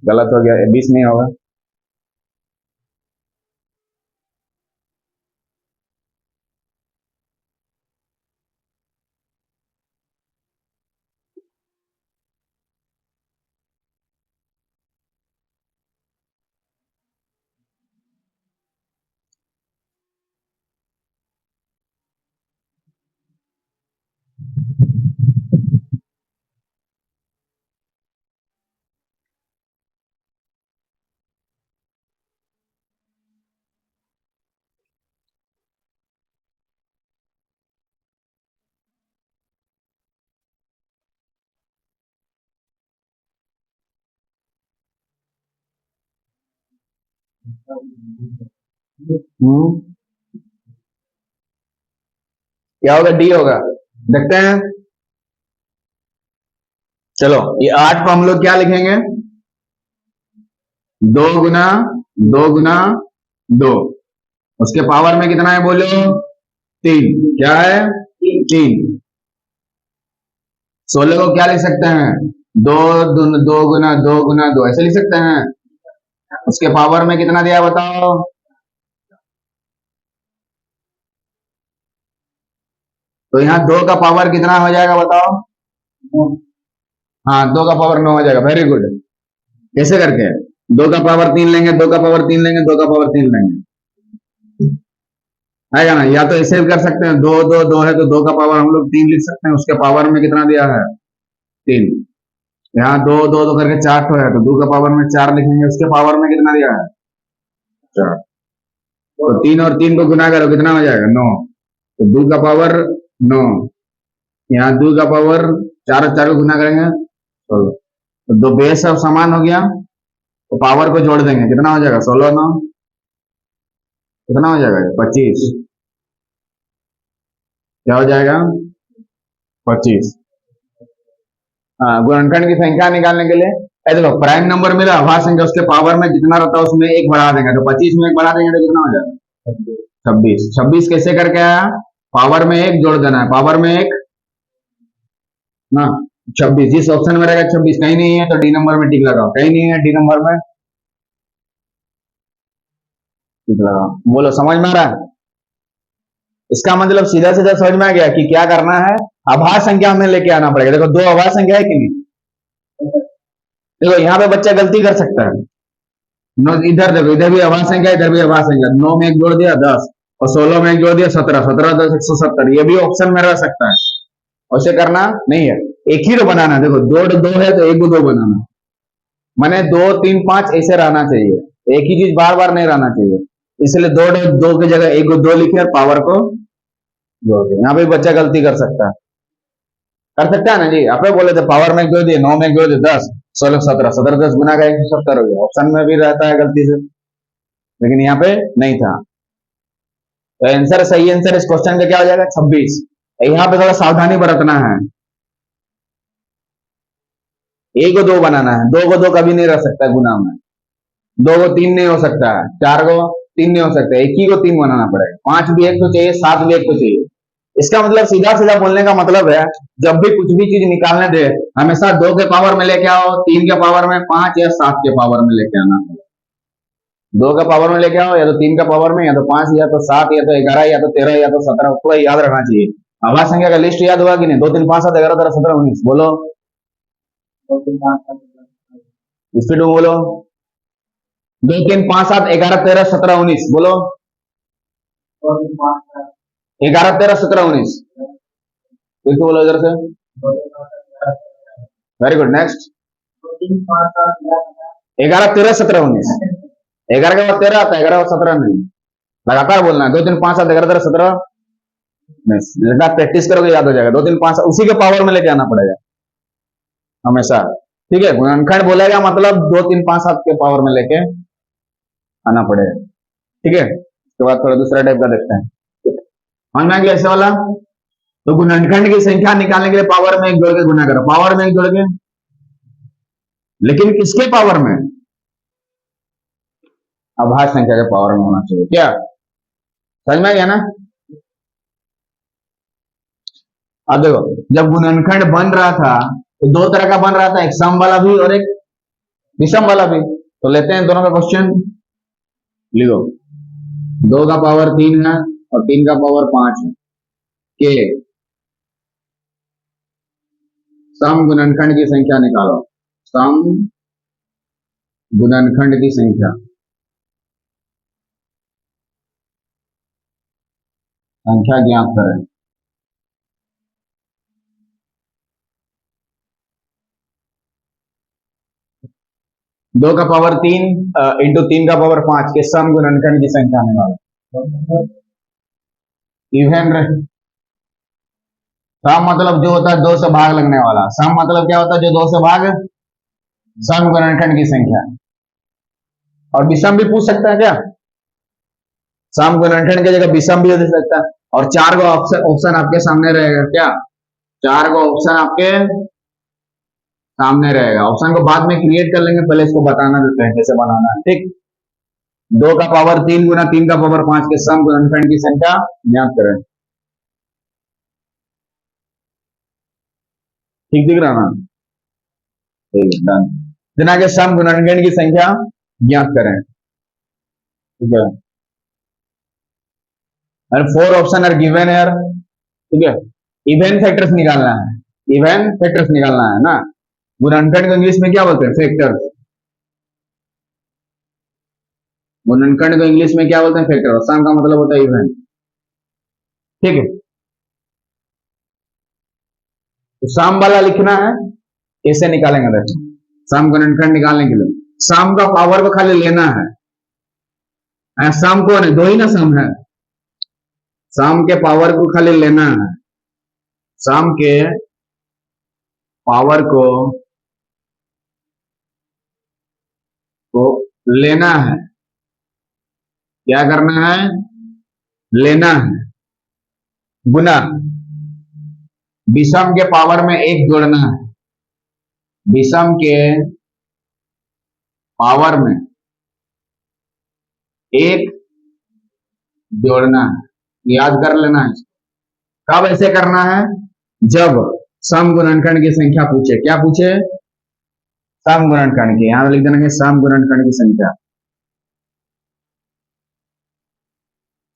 गलत हो गया, 20 नहीं होगा। क्या होगा? डी होगा। देखते हैं। चलो ये 8 को हम लोग क्या लिखेंगे? 2 गुना 2 गुना 2। उसके पावर में कितना है बोलो? 3। क्या है? 3। 16 को क्या लिख सकते हैं? 2 2 गुना 2 गुना 2 ऐसे लिख सकते हैं। उसके पावर में कितना दिया बताओ? तो यहाँ 2 का पावर कितना हो जाएगा बताओ? हाँ, 2 का पावर 9 हो जाएगा। Very good. कैसे करके? 2 का पावर 3 लेंगे, 2 का पावर 3 लेंगे, 2 का पावर 3 लेंगे, आएगा ना? या तो ऐसे भी कर सकते हैं, 2 2 2 है तो 2 का पावर हम लोग 3 लिख सकते हैं। उसके पावर में कितना दिया है? 3। यहाँ 2 2 2 करके 4 तो है, तो 2 का पावर में 4 लिखेंगे। उसके पावर में कितना दिया है? 4। तो 3 और 3 को गुना करो, कितना हो जाएगा? 9। तो 2 का पावर 9, यहाँ 2 का पावर 4 और 4 को गुना करेंगे 16। तो दो बेस अब समान हो गया, तो पावर को जोड़ देंगे, कितना हो जाएगा? 16 9 कितना हो जाएगा? 25। क्या हो जाएगा? 25। हाँ, गुणनखंड की संख्या निकालने के लिए देखो, प्राइम नंबर मिला, अभाज्य संख्या, उसके पावर में जितना रहता है उसमें 1 बढ़ा देंगे। तो 25 में 1 बढ़ा देंगे तो कितना हो जाएगा? 26। 26 कैसे करके आया? पावर में 1 जोड़ देना है, पावर में 1 ना। 26 जिस ऑप्शन में रहेगा 26 कहीं नहीं है तो डी नंबर में टिक लगाओ, कहीं नहीं है डी नंबर में टिक लगाओ। बोलो समझ में आ रहा है? इसका मतलब सीधा सीधा समझ में आ गया कि क्या करना है? अभाज्य संख्या हमें लेके आना पड़ेगा। देखो 2 अभाज्य संख्या है कि नहीं? देखो यहाँ पे बच्चा गलती कर सकता है, नौ इधर देखो, इधर भी अभाज्य संख्या, इधर भी अभाज्य संख्या। 9 में एक जोड़ दिया 10, और 16 में एक जोड़ दिया 17, 17 10 170, ये भी ऑप्शन में रह सकता है। उसे करना नहीं है, एक ही रो बनाना। देखो दो दो है तो एक को दो बनाना, माने 2 3 5 ऐसे रहना चाहिए, एक ही चीज बार बार नहीं रहना चाहिए। इसलिए दो दो की जगह एक को दो लिखे और पावर को जोड़ दिया। यहाँ पे बच्चा गलती कर सकता है ना जी। आप बोले थे पावर में जोड़ दिए, 9 में जोड़ दिए 10, 16 17, 17 10 गुना का 170 हो गया। ऑप्शन में भी रहता है गलती से, लेकिन यहाँ पे नहीं था। तो आंसर, सही आंसर इस क्वेश्चन का क्या हो जाएगा? 26। यहाँ पे थोड़ा सावधानी बरतना है, एक को दो बनाना है, दो को दो कभी नहीं रह सकता गुना में, दो को तीन नहीं हो सकता है, चार को तीन नहीं हो सकता, एक ही को तीन बनाना पड़ेगा। 5 भी एक तो चाहिए, 7 भी एक तो चाहिए। इसका मतलब सीधा सीधा बोलने का मतलब है, जब भी कुछ भी चीज निकालने दे, हमेशा 2 के पावर में लेके आओ, 3 के पावर में, 5 या 7 के पावर में लेके आना। 2 के पावर में लेके आओ, या तो 3 के पावर में, या तो 5, या तो 7, या तो 11, या तो 13, या तो 17, पूरा याद रखना चाहिए। आवाज संख्या का लिस्ट याद हुआ कि नहीं? 2 3 5 7 11 13 17 19, बोलो स्पीड में बोलो। 2 3 5 7 11 13 17 19, बोलो 11 13 17 19, फिर से बोलो इधर से। Very good, next. 11 13 17 19, 11 के बाद 13 आता है, 11 17 नहीं, लगातार बोलना है। 2 3 5 7 11 13 17, लगातार प्रैक्टिस करोगे याद हो जाएगा। 2 3 5 उसी के पावर में लेके आना पड़ेगा हमेशा, ठीक है। गुणनखंड बोलेगा मतलब 2 3 5 7 के पावर में लेके आना पड़ेगा, ठीक है। उसके बाद थोड़ा दूसरा टाइप का देखते हैं, समझ में आ गया ऐसे वाला। तो गुणनखंड की संख्या निकालने के लिए पावर में एक जोड़ के गुना करो, पावर में एक जोड़ के, लेकिन किसके पावर में? अभाज्य संख्या के पावर में होना चाहिए। क्या समझ में आ गया ना? अब देखो, जब गुणनखंड बन रहा था तो दो तरह का बन रहा था, एक सम वाला भी और एक विषम वाला भी। तो लेते हैं दोनों का क्वेश्चन, लिखो। 2 का पावर 3 है और 3 का पावर 5 है, के सम गुणनखंड की संख्या निकालो। सम गुणनखंड की संख्या ज्ञात करें। 2 का पावर 3 इंटू 3 का पावर 5 के सम गुणनखंड की संख्या निकालो। इवन सम मतलब जो होता है 2 से भाग लगने वाला, सम मतलब क्या होता है? जो 2 से भाग, सम गुणनखंड की संख्या। और विषम भी पूछ सकता है क्या? सम गुणनखंड की जगह विषम भी दे सकता है। और 4 को ऑप्शन आपके सामने रहेगा, क्या 4 को ऑप्शन आपके सामने रहेगा। ऑप्शन को बाद में क्रिएट कर लेंगे, पहले इसको बताना देते हैं कैसे बनाना है, ठीक। 2 का पावर 3 गुना 3 का पावर 5 के सम गुणनखंड की संख्या ज्ञात करें। ठीक दिख रहा ना? ठीक है, डन। जना के सम गुणनखंड की संख्या ज्ञात करें, ठीक है। और 4 ऑप्शन आर गिवन है, ठीक है। इवन फैक्टर्स निकालना है, इवन फैक्टर्स निकालना है ना। गुणनखंड को इंग्लिश में क्या बोलते हैं? फैक्टर्स। गुणनखंड को इंग्लिश में क्या बोलते हैं? फैक्टर। सम का मतलब होता है इवन, ठीक है। तो सम वाला लिखना है, कैसे निकालेंगे? देखो, सम गुणनखंड निकालने के लिए सम का पावर को खाली लेना है। सम कौन है? दो ही ना सम है, सम के पावर को खाली लेना है। सम के पावर को लेना है। क्या करना है? लेना है, गुना विषम के पावर में एक जोड़ना है। विषम के पावर में एक जोड़ना है, याद कर लेना है। कब ऐसे करना है? जब सम गुणनखंड की संख्या पूछे। क्या पूछे? सम गुणनखंड की। यहां लिख देना है सम गुणनखंड की संख्या,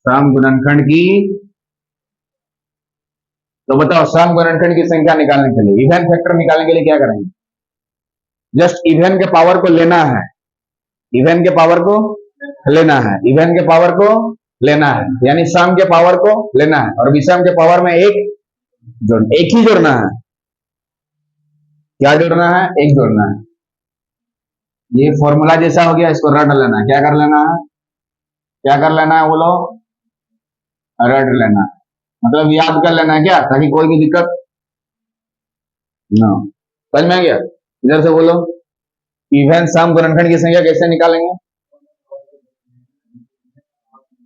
सम गुणनखंड की। तो बताओ, सम गुणनखंड की संख्या निकालने के लिए, इवन फैक्टर निकालने के लिए क्या करेंगे? जस्ट इवन के पावर को लेना है, इवन के पावर को लेना है, इवन के पावर को लेना है, यानी सम के पावर को लेना है और विषम के पावर में एक एक ही जोड़ना है। क्या जोड़ना है? एक जोड़ना है। ये फॉर्मूला जैसा हो गया, इसको रट लेना है। क्या कर लेना है? क्या कर लेना है बोलो? रट लेना है, मतलब याद कर लेना है क्या, ताकि कोई भी दिक्कत ना हो। समझ में आ गया? इधर से बोलो, इवन सम गुणनखंड की संख्या कैसे निकालेंगे?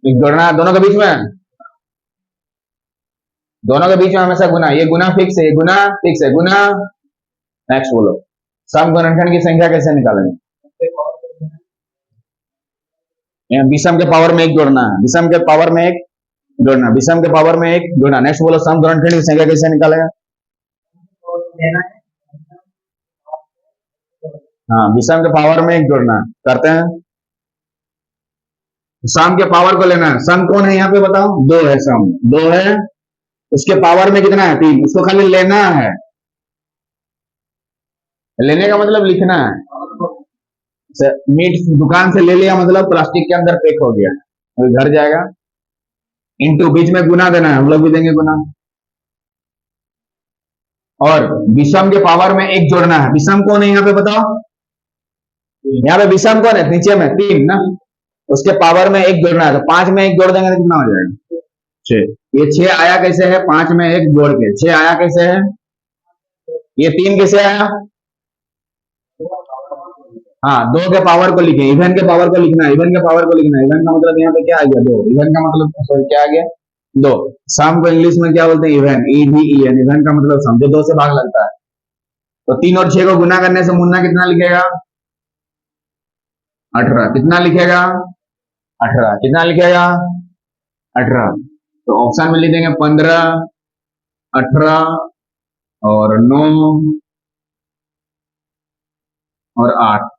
जोड़ना है दोनों के बीच में, दोनों के बीच में हमेशा गुना, ये गुना फिक्स है, ये गुना फिक्स है, गुना। नेक्स्ट बोलो, सम गुणनखंड की संख्या कैसे निकालेंगे? विषम के पावर में एक जोड़ना है, विषम के पावर में एक जोड़ना, विषम के पावर में एक जोड़ना। नेक्स्ट बोलो, सम गुणनखंड की संख्या कैसे निकालेगा? हाँ, विषम के पावर में एक जोड़ना करते हैं। सम के पावर को लेना है। सम कौन है यहाँ पे बताओ? दो है, सम दो है, उसके पावर में कितना है? तीन। उसको खाली लेना है, लेने का मतलब लिखना है। मीट दुकान से ले लिया मतलब प्लास्टिक के अंदर पैक हो गया, अभी घर जाएगा। इंटू बीच में गुना देना है, हम लोग भी देंगे गुना। और विषम के पावर में एक जोड़ना है। विषम कौन है यहाँ पे बताओ? यहाँ पे विषम कौन है? नीचे में तीन ना, उसके पावर में एक जोड़ना है, तो पांच में एक जोड़ देंगे तो कितना हो जाएगा? छह। ये छह आया कैसे है? पांच में एक जोड़ के छह आया कैसे है? ये तीन कैसे आया? हाँ, दो के पावर को लिखे, इवन के पावर को लिखना है, इवन के पावर को लिखना है। इवन का मतलब यहाँ पे क्या आ गया? दो। इवन का मतलब सॉरी क्या आ गया? दो। सम को इंग्लिश में क्या बोलते हैं? Even, EVEN। इवन का मतलब सम, जो दो से भाग लगता है। तो तीन और छह को गुना करने से मुन्ना कितना लिखेगा? 18। कितना लिखेगा? 18। कितना लिखेगा? 18। तो ऑप्शन में लिख देंगे 15, 18 और 9 और 8।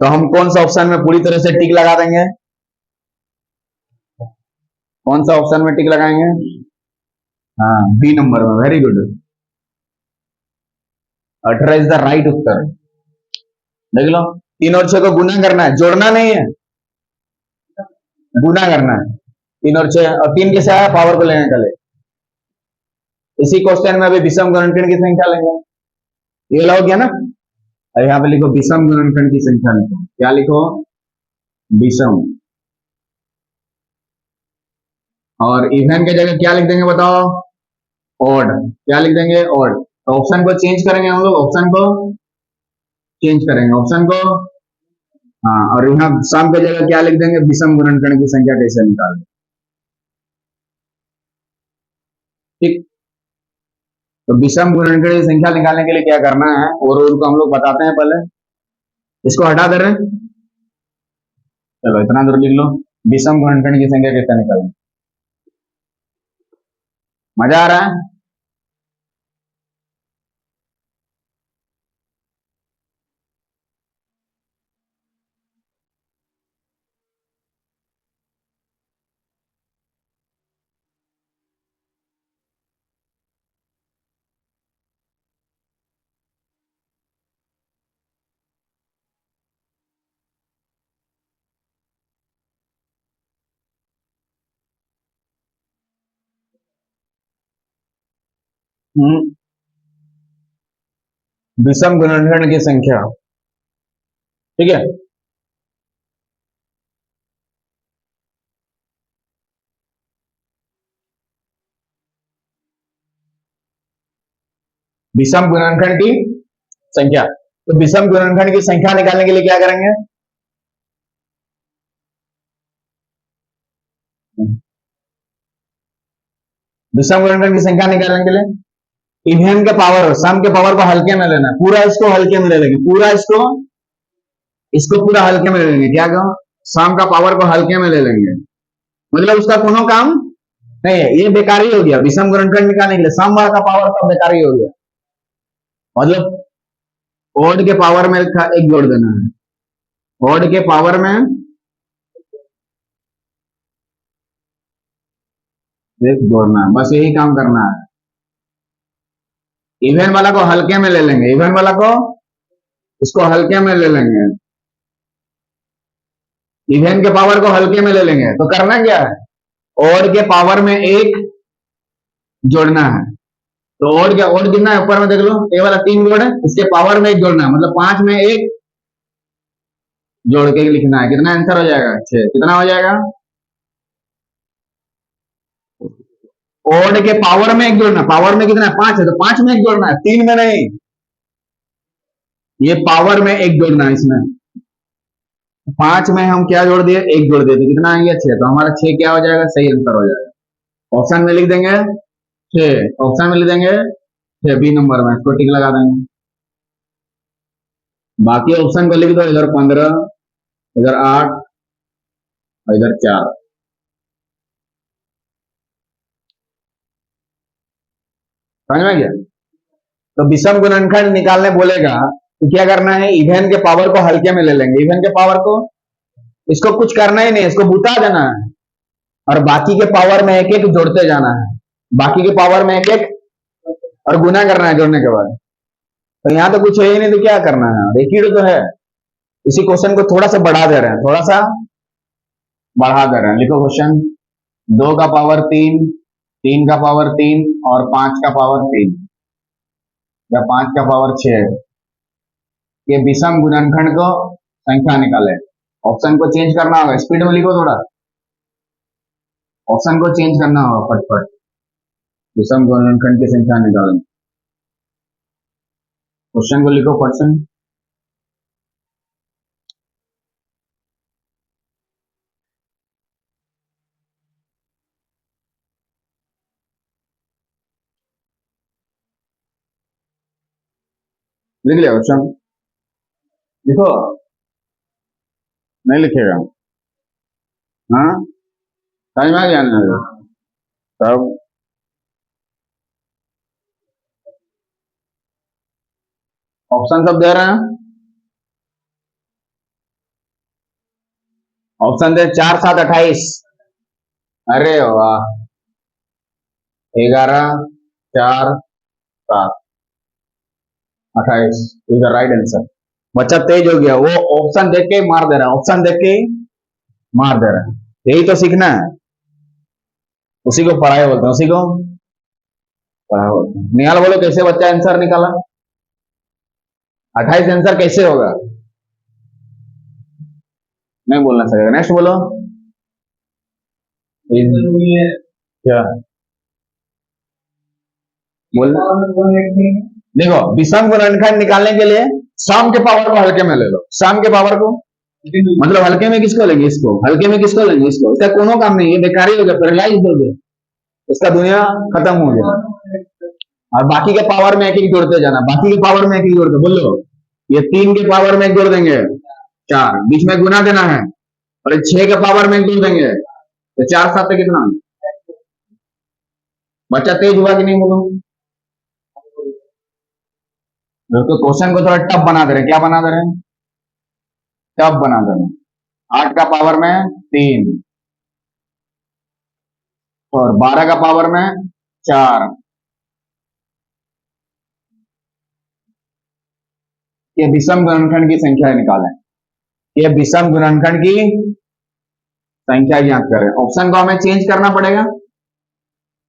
तो हम कौन सा ऑप्शन में पूरी तरह से टिक लगा देंगे? कौन सा ऑप्शन में टिक लगाएंगे? हाँ, बी नंबर में। Very good, 18 is the right उत्तर। देख लो, तीन और छह को गुना करना है, जोड़ना नहीं है, गुना करना है। तीन और छह, और तीन कैसे आया? पावर को लेने का ले। इसी क्वेश्चन में अभी विषम गुणनखंड की संख्या लेंगे, ये लो गया ना। और यहाँ पे लिखो विषम गुणनखंड की संख्या लिखो। क्या लिखो? विषम। और इवन के जगह क्या लिख देंगे बताओ? ऑड। क्या लिख देंगे? ऑड। तो ऑप्शन को चेंज करेंगे हम लोग, ऑप्शन को चेंज करेंगे, ऑप्शन को। हाँ, और यहाँ सम के जगह क्या लिख देंगे? विषम गुणनखंड की संख्या कैसे निकालेंगे? ठीक। तो विषम गुणनखंड की संख्या निकालने के लिए क्या करना है वो रूल को हम लोग बताते हैं। पहले इसको हटा दे रहे हैं, चलो इतना दूर लिख लो। विषम गुणनखंड की संख्या कैसे निकालेंगे? मजा आ रहा है? विषम गुणनखंड की संख्या, ठीक है। विषम गुणनखंड की संख्या, तो विषम गुणनखंड की संख्या निकालने के लिए क्या करेंगे? विषम गुणनखंड की संख्या निकालने के लिए इवन के पावर, सम के पावर को हल्के में लेना, पूरा इसको हल्के में ले लेंगे, पूरा इसको इसको पूरा हल्के में ले लेंगे। क्या कहो? सम का पावर को हल्के में ले लेंगे, मतलब उसका कोनो काम नहीं है, ये बेकारी हो गया। विषम गुणनखंड निकालने के लिए सम का पावर तो बेकारी हो गया, मतलब ओड के पावर में एक जोड़ देना है, ओड के पावर में एक जोड़ना है, बस यही काम करना है। इवन वाला को हल्के में ले लेंगे, इवन वाला को इसको हल्के में ले लेंगे, इवन के पावर को हल्के में ले लेंगे। तो करना क्या है, और के पावर में एक जोड़ना है। तो और क्या, और कितना है ऊपर में देख लो, ये वाला 3 जोड़ है, इसके पावर में एक जोड़ना है, मतलब 5 में एक जोड़ के लिखना है। कितना आंसर हो जाएगा, 6। कितना हो जाएगा, और के पावर में एक जोड़ना, पावर में कितना है, 5 है, तो 5 में एक जोड़ना है, 3 में नहीं। ये पावर में एक जोड़ना है, इसमें 5 में हम क्या जोड़ दिए, एक जोड़ दिए, तो कितना आएंगे, 6। तो हमारा 6 क्या हो जाएगा, सही आंसर हो जाएगा। ऑप्शन में लिख देंगे 6, ऑप्शन में लिख देंगे 6, बी नंबर में इसको टिक लगा देंगे। बाकी ऑप्शन को लिख दो, इधर 15, इधर 8 और इधर 4। समझ में गया। तो विषम गुणनखंड निकालने बोलेगा तो क्या करना है, इवन के पावर को हल्के में ले लेंगे, इवन के पावर को, इसको कुछ करना ही नहीं, इसको बुता देना है, और बाकी के पावर में एक एक जोड़ते जाना है, बाकी के पावर में एक एक, और गुना करना है जोड़ने के बाद। तो यहाँ तो कुछ है ही नहीं, तो क्या करना है, एक ही तो है। इसी क्वेश्चन को थोड़ा सा बढ़ा दे रहे हैं, थोड़ा सा बढ़ा दे रहे हैं। लिखो क्वेश्चन, 2 का पावर 3, 3 का पावर 3 और 5 का पावर 3 या 5 का पावर 6 के विषम गुणनखंड को संख्या निकाले। ऑप्शन को चेंज करना होगा, स्पीड में लिखो थोड़ा, ऑप्शन को चेंज करना होगा फटफट। विषम गुणनखंड की संख्या निकालें, क्वेश्चन को लिखो क्वेश्चन। लिख लिया क्वेश्चन, लिखो, नहीं लिखेगा, हाँ समझ में आ गया ना। तब ऑप्शन सब दे रहे हैं, ऑप्शन दे 4, 7, 28। अरे वाह, 11, 4, 7, 28 इज द राइट आंसर। बच्चा तेज हो गया, वो ऑप्शन देख के मार दे रहा है, ऑप्शन देख के मार दे रहा है। यही तो सीखना है, उसी को पढ़ाई बोलते हैं, उसी को पढ़ाई बोलते हैं। निहाल बोलो कैसे बच्चा आंसर निकाला, 28 आंसर कैसे होगा, नहीं बोलना सकेगा। नेक्स्ट बोलो, क्या बोल, देखो विषम गुणनखंड निकालने के लिए सम के पावर को हल्के में ले लो, सम के पावर को, मतलब हल्के में किसको लेंगे, इसको हल्के में किसको लेंगे, इसको, इसका कोनो काम नहीं, ये बेकारी हो गया, पैरालाइज हो गया, इसका दुनिया खत्म हो गया। और बाकी के पावर में एक एक जोड़ते जाना, बाकी के पावर में एक एक जोड़ते, बोलो ये 3 के पावर में एक जोड़ देंगे 4, बीच में गुना देना है, और 6 के पावर में एक जोड़ देंगे, तो 4, 7 कितना, बच्चा तेज हुआ कि नहीं, बोलो। तो क्वेश्चन को थोड़ा टफ बना दे रहे हैं, क्या बना दे रहे हैं, टफ बना दे रहे हैं। 8 का पावर में 3 और 12 का पावर में 4, ये विषम गुणनखंड की संख्या निकालें, ये विषम गुणनखंड की संख्या ज्ञात करें। ऑप्शन को हमें चेंज करना पड़ेगा,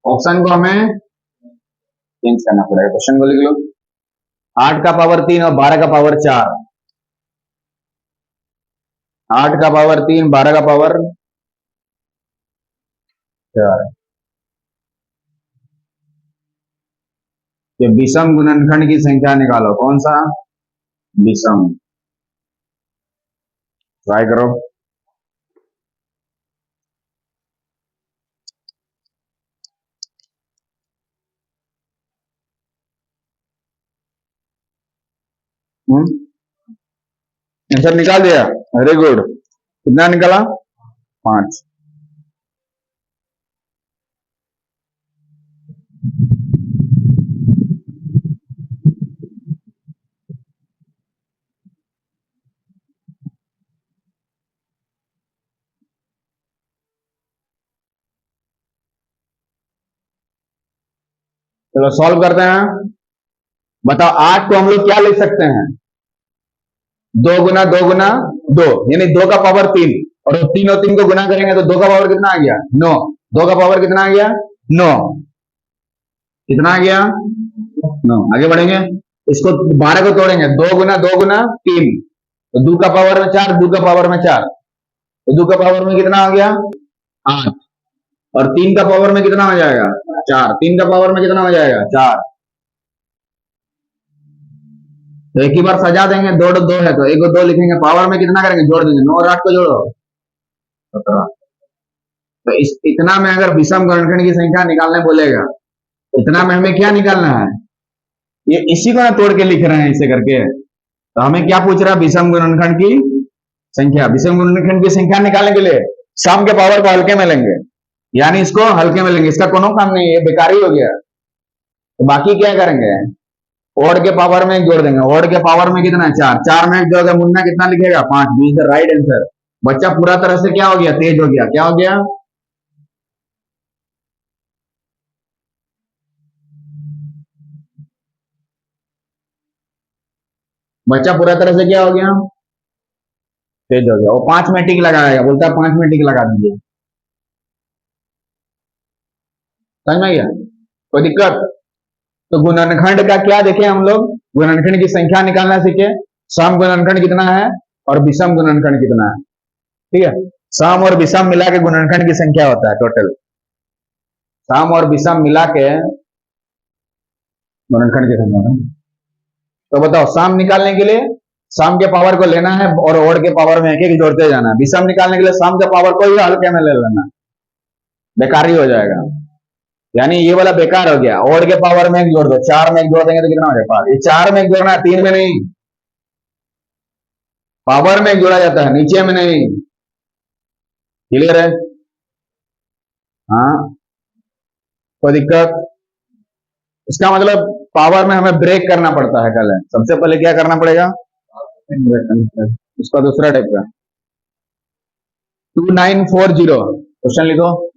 ऑप्शन को हमें चेंज करना पड़ेगा। क्वेश्चन को लिख लो, 8 का पावर 3 और 12 का पावर 4, 8 का पावर 3, 12 का पावर 4, ये विषम गुणनखंड की संख्या निकालो। कौन सा, विषम, ट्राई करो। आंसर निकाल दिया, वेरी गुड। कितना निकाला, 5। चलो सॉल्व करते हैं। बताओ 8 को हम लोग क्या लिख सकते हैं, दो गुना दो, यानी 2 का पावर 3, और 3 और 3 को गुना करेंगे तो 2 का पावर कितना आ गया? 9। 2 का पावर कितना आ गया? 9। कितना आ गया? 9। आगे बढ़ेंगे, इसको 12 को तोड़ेंगे, 2 गुना 3, तो 2 का पावर में 4, 2 का पावर में 4, तो 2 का पावर में कितना हो गया? 8। और 3 का पावर में कितना हो जाएगा? 4। 3 का पावर में कितना हो जाएगा? 4। तो एक ही बार सजा देंगे, 2 2 है तो 1 को 2 लिखेंगे, पावर में कितना करेंगे? जोड़ देंगे, 9 और 8 को जोड़ो 17। तो इतना में अगर विषम गुणनखंड की संख्या निकालने बोलेगा, इतना में हमें क्या निकालना है? ये इसी को ना तोड़ के लिख रहे हैं इसे करके, तो हमें क्या पूछ रहा है? विषम गुणनखंड की संख्या। विषम गुणनखंड की संख्या निकालने के लिए सम के पावर को हल्के में लेंगे, यानी इसको हल्के में लेंगे, इसका कोनो काम नहीं है, ये बेकार ही हो गया। तो बाकी क्या करेंगे? ओड के पावर में जोड़ देंगे, ओड के पावर में कितना है? 4। 4 में जोड़ेगा, मुन्ना कितना लिखेगा? 5। B is the right answer. बच्चा पूरा तरह से क्या हो गया? तेज हो गया। क्या हो गया? बच्चा पूरा तरह से क्या हो गया? तेज हो गया। वो 5 में टिक लगाएगा, बोलता है 5 में टिक लगा दीजिए। समझ में गया? कोई दिक्कत? तो गुणनखंड का क्या देखे हम लोग? गुणनखंड की संख्या निकालना सीखे, सम गुणनखंड कितना है और विषम गुणनखंड कितना है। ठीक है, सम और विषम मिला के गुणनखंड की संख्या होता है टोटल। सम और विषम मिला के गुणनखंड की संख्या है। तो बताओ, सम निकालने के लिए सम के पावर को लेना है और ओड के पावर में एक एक जोड़ते जाना है। विषम निकालने के लिए सम के पावर को ही हल्के में ले लेना, बेकार ही हो जाएगा। यानी ये वाला बेकार हो गया। ओड के पावर में एक जोड़ दो, 4 में एक जोड़ देंगे तो कितना हो जाएगा? 5। ये 4 में एक जोड़ना है, 3 में नहीं। पावर में एक जोड़ा जाता है, नीचे में नहीं। क्लियर है? हाँ, कोई दिक्कत? इसका मतलब पावर में हमें ब्रेक करना पड़ता है। कल सबसे पहले क्या करना पड़ेगा? उसका दूसरा टाइप का 2940 क्वेश्चन लिखो।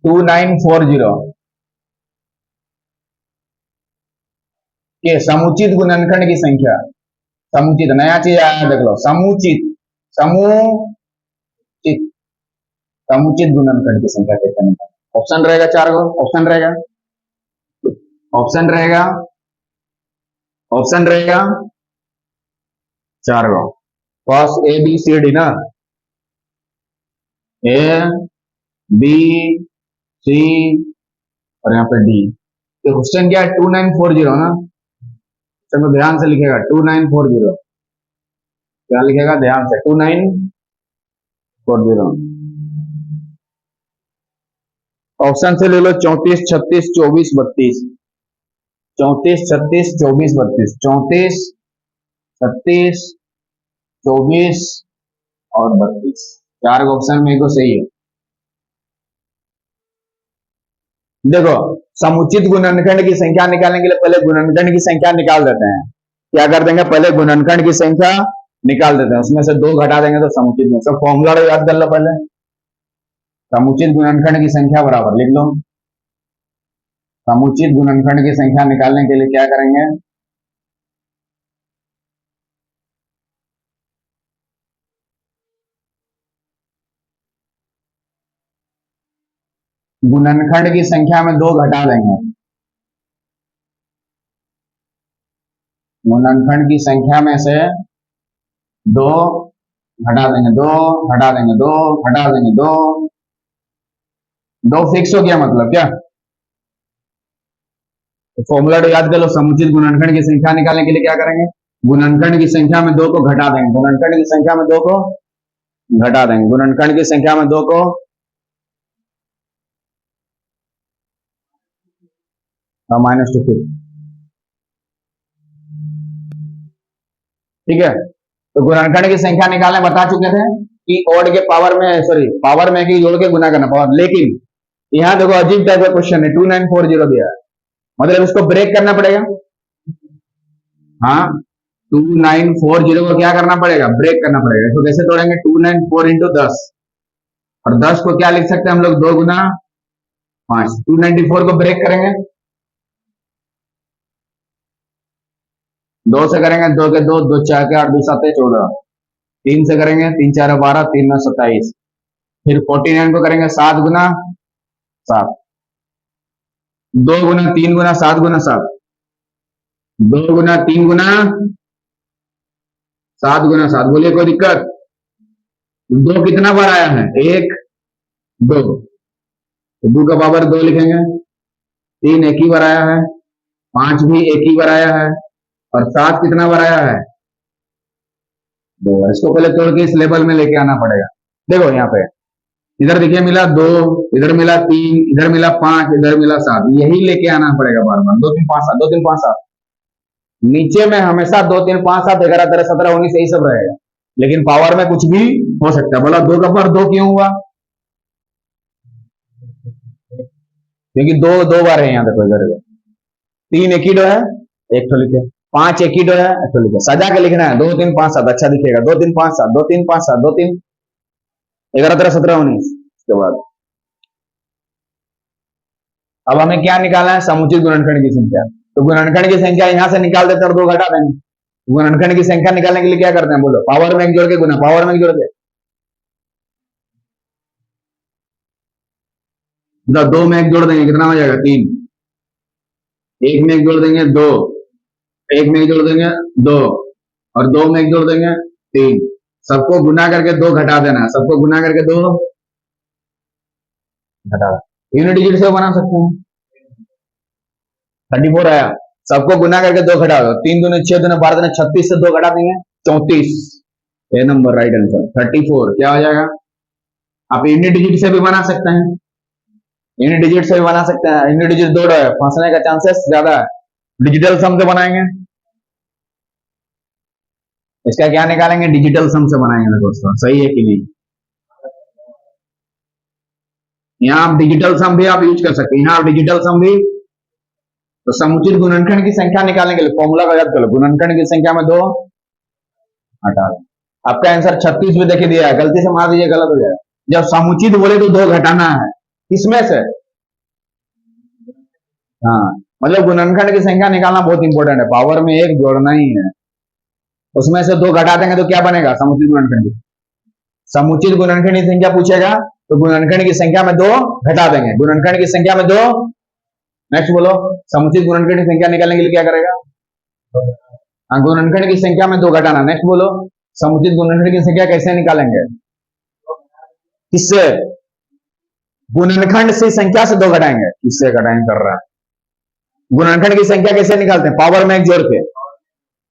2940 के समुचित गुणनखंड की संख्या। समुचित नया चीज आया, देख लो। समुचित, समुचित, समुचित गुणनखंड की संख्या कैसे निकालें? ऑप्शन रहेगा 4 गो, ऑप्शन रहेगा, ऑप्शन रहेगा, ऑप्शन रहेगा 4 गो। First A B C D ना, ए बी सी और यहाँ पे डी। तो क्वेश्चन क्या है? 2940 ना। चलो ध्यान से लिखेगा 2940। क्या लिखेगा? ध्यान से 2940। ऑप्शन से ले लो 34, 36, 24, 32। 34, 36, 24, 32। 34, 36, 24 और 32। 4 ऑप्शन में को सही है। देखो, समुचित गुणनखंड की संख्या निकालने के लिए पहले गुणनखंड की संख्या निकाल देते हैं। क्या कर देंगे? पहले गुणनखंड की संख्या निकाल देते हैं, उसमें से 2 घटा देंगे तो समुचित में। सब फॉर्मूला याद कर लो पहले। समुचित गुणनखंड की संख्या बराबर लिख लो। समुचित गुणनखंड की संख्या निकालने के लिए क्या करेंगे? गुणनखंड की संख्या में 2 घटा देंगे। गुणनखंड की संख्या में से 2 घटा देंगे, 2 घटा देंगे, 2 घटा देंगे, 2 फिक्स हो गया मतलब क्या? तो फॉर्मूला याद कर लो। समुचित गुणनखंड की संख्या निकालने के लिए क्या करेंगे? गुणनखंड की संख्या में 2 को घटा देंगे, गुणनखंड की संख्या में 2 को घटा देंगे, गुणनखंड की संख्या में 2 को -2। ठीक है, तो गुणनखंड की संख्या निकालने बता चुके थे कि ओड के पावर में, सॉरी पावर में की जोड़ के गुना करना पावर। लेकिन यहाँ देखो अजीब टाइप का क्वेश्चन है, 2940 दिया है, मतलब इसको ब्रेक करना पड़ेगा। हाँ, 2940 को क्या करना पड़ेगा? ब्रेक करना पड़ेगा। इसको कैसे तोड़ेंगे? 294 इंटू 10, और 10 को क्या लिख सकते हैं हम लोग? 2 गुना 5। 294 को ब्रेक करेंगे, दो से करेंगे, दो के दो, दो चार के आठ, दो सात 14। तीन से करेंगे, तीन चार 12, तीन 9 27। फिर 49 को करेंगे 7 गुना 7। 2 गुना 3 गुना 7 गुना 7। 2 गुना 3 गुना 7 गुना 7। बोलिए कोई दिक्कत? दो कितना बार आया है? एक, दो। तो दो का पावर 2 लिखेंगे। तीन एक ही बार आया है। पांच भी एक ही बार आया है। और सात कितना बार आया है? दो। इसको पहले तोड़ के इस लेवल में लेके आना पड़ेगा। देखो यहाँ पे, इधर देखिए मिला 2, इधर मिला 3, इधर मिला 5, इधर मिला 7। यही लेके आना पड़ेगा बार बार। 2 3 5 7, 2 3 5 7। नीचे में हमेशा 2 3 5 7 11 13 17 19 यही सब रहेगा, लेकिन पावर में कुछ भी हो सकता है। बोला 2 का पावर 2 क्यों हुआ? क्योंकि दो दो बार है यहाँ देखो इधर। तीन एक ही डो है, एक तो लिखे। पांच एक ही डो है, एक तो लिखे। सजा के लिखना है 2 3 5 7, अच्छा दिखेगा। 2 3 5 7, 2 3 5 7, 2 3 11 13 17 19। उसके बाद अब हमें क्या निकालना है? समुचित गुणनखंड की संख्या। तो गुणनखंड की संख्या यहां से निकाल देते और 2 घटा देंगे। गुणनखंड की संख्या निकालने के लिए क्या करते हैं? बोलो, पावर में एक जोड़ के गुना, पावर में एक जोड़ के। मतलब 2 में एक जोड़ देंगे, कितना हो जाएगा? 3। एक में एक जोड़ देंगे 2, एक में एक जोड़ देंगे 2, और 2 में एक जोड़ देंगे 3। सबको गुना करके 2 घटा देना है। सबको गुना करके 2 घटा। यूनिट डिजिट से बना सकते हैं। 34 आया। सबको गुना करके 2 घटा दो। 3 दूनी 6, दूनी 12, दूनी 36 से 2 घटा देंगे 34। ए नंबर राइट आंसर 34 क्या हो जाएगा? आप यूनिट डिजिट से भी बना सकते हैं। यूनिट डिजिट से भी बना सकते हैं। यूनिट डिजिट 2 है, फंसने का चांसेस ज्यादा है। डिजिटल सम से बनाएंगे। इसका क्या निकालेंगे? डिजिटल सम से बनाएंगे दोस्तों। सही है कि नहीं? यहाँ आप डिजिटल सम भी आप यूज कर सकते हैं। यहाँ आप डिजिटल सम भी। तो समुचित गुणनखंड की संख्या निकालने के लिए फॉर्मूला का याद कर लो। गुणनखंड की संख्या में 2 हटा दो। आपका आंसर 36 भी देखिए दिया है, गलती से मार दीजिए, गलत हो जाएगा। जब समुचित बोले तो 2 घटाना है, किसमें से? हाँ, मतलब गुणनखंड की संख्या निकालना बहुत इंपॉर्टेंट है। पावर में एक जोड़ना ही है, उसमें से 2 घटा देंगे तो क्या बनेगा? समुचित गुणनखंड की। समुचित गुणनखंड की संख्या पूछेगा तो गुणनखंड की संख्या में 2 घटा देंगे। गुणनखंड की संख्या में 2। नेक्स्ट बोलो, समुचित गुणनखंड की संख्या निकालने के लिए क्या करेगा? हाँ, गुणनखंड की संख्या में 2 घटाना। नेक्स्ट बोलो, समुचित गुणनखंड की संख्या कैसे निकालेंगे? किससे? गुणनखंड से संख्या से 2 घटाएंगे। किससे घटाएंगे कर रहा है? गुणनखंड की संख्या कैसे निकालते हैं? पावर में एक जोड़ के,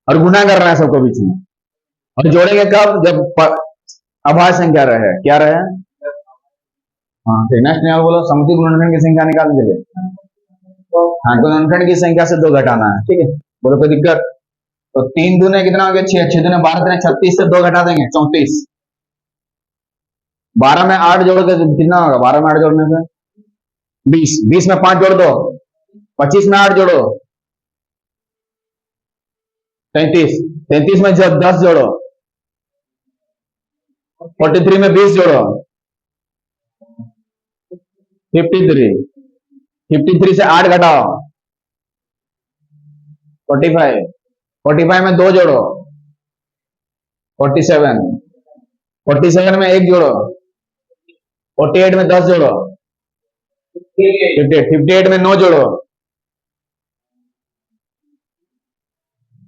और गुना कर रहा है सबको बीच में। और जोड़ेंगे कब? जब अभाज्य संख्या रहे। क्या रहे? हाँ, नेक्स्ट निकाल बोलो, समुचित गुणनखंड की संख्या निकालने के लिए। हाँ, गुणनखंड की संख्या से 2 घटाना है। ठीक है, बोलो कोई दिक्कत? तो 3 दूने कितना हो गया? 6, 6 दूने 12, 36 से 2 घटा देंगे 34। 12 में 8 जोड़ के कितना होगा? 12 में 8 जोड़ने से 20। 20 में 5 जोड़ दो, 25 में 8 जोड़ो 33। 33 में जब 10 जोड़ो, 43 में 20 जोड़ो 53। 53 से 8 घटाओ 45। 45 में 2 जोड़ो 47। 47 में 1 जोड़ो 48 में 10 जोड़ो 58। 58 में 9 जोड़ो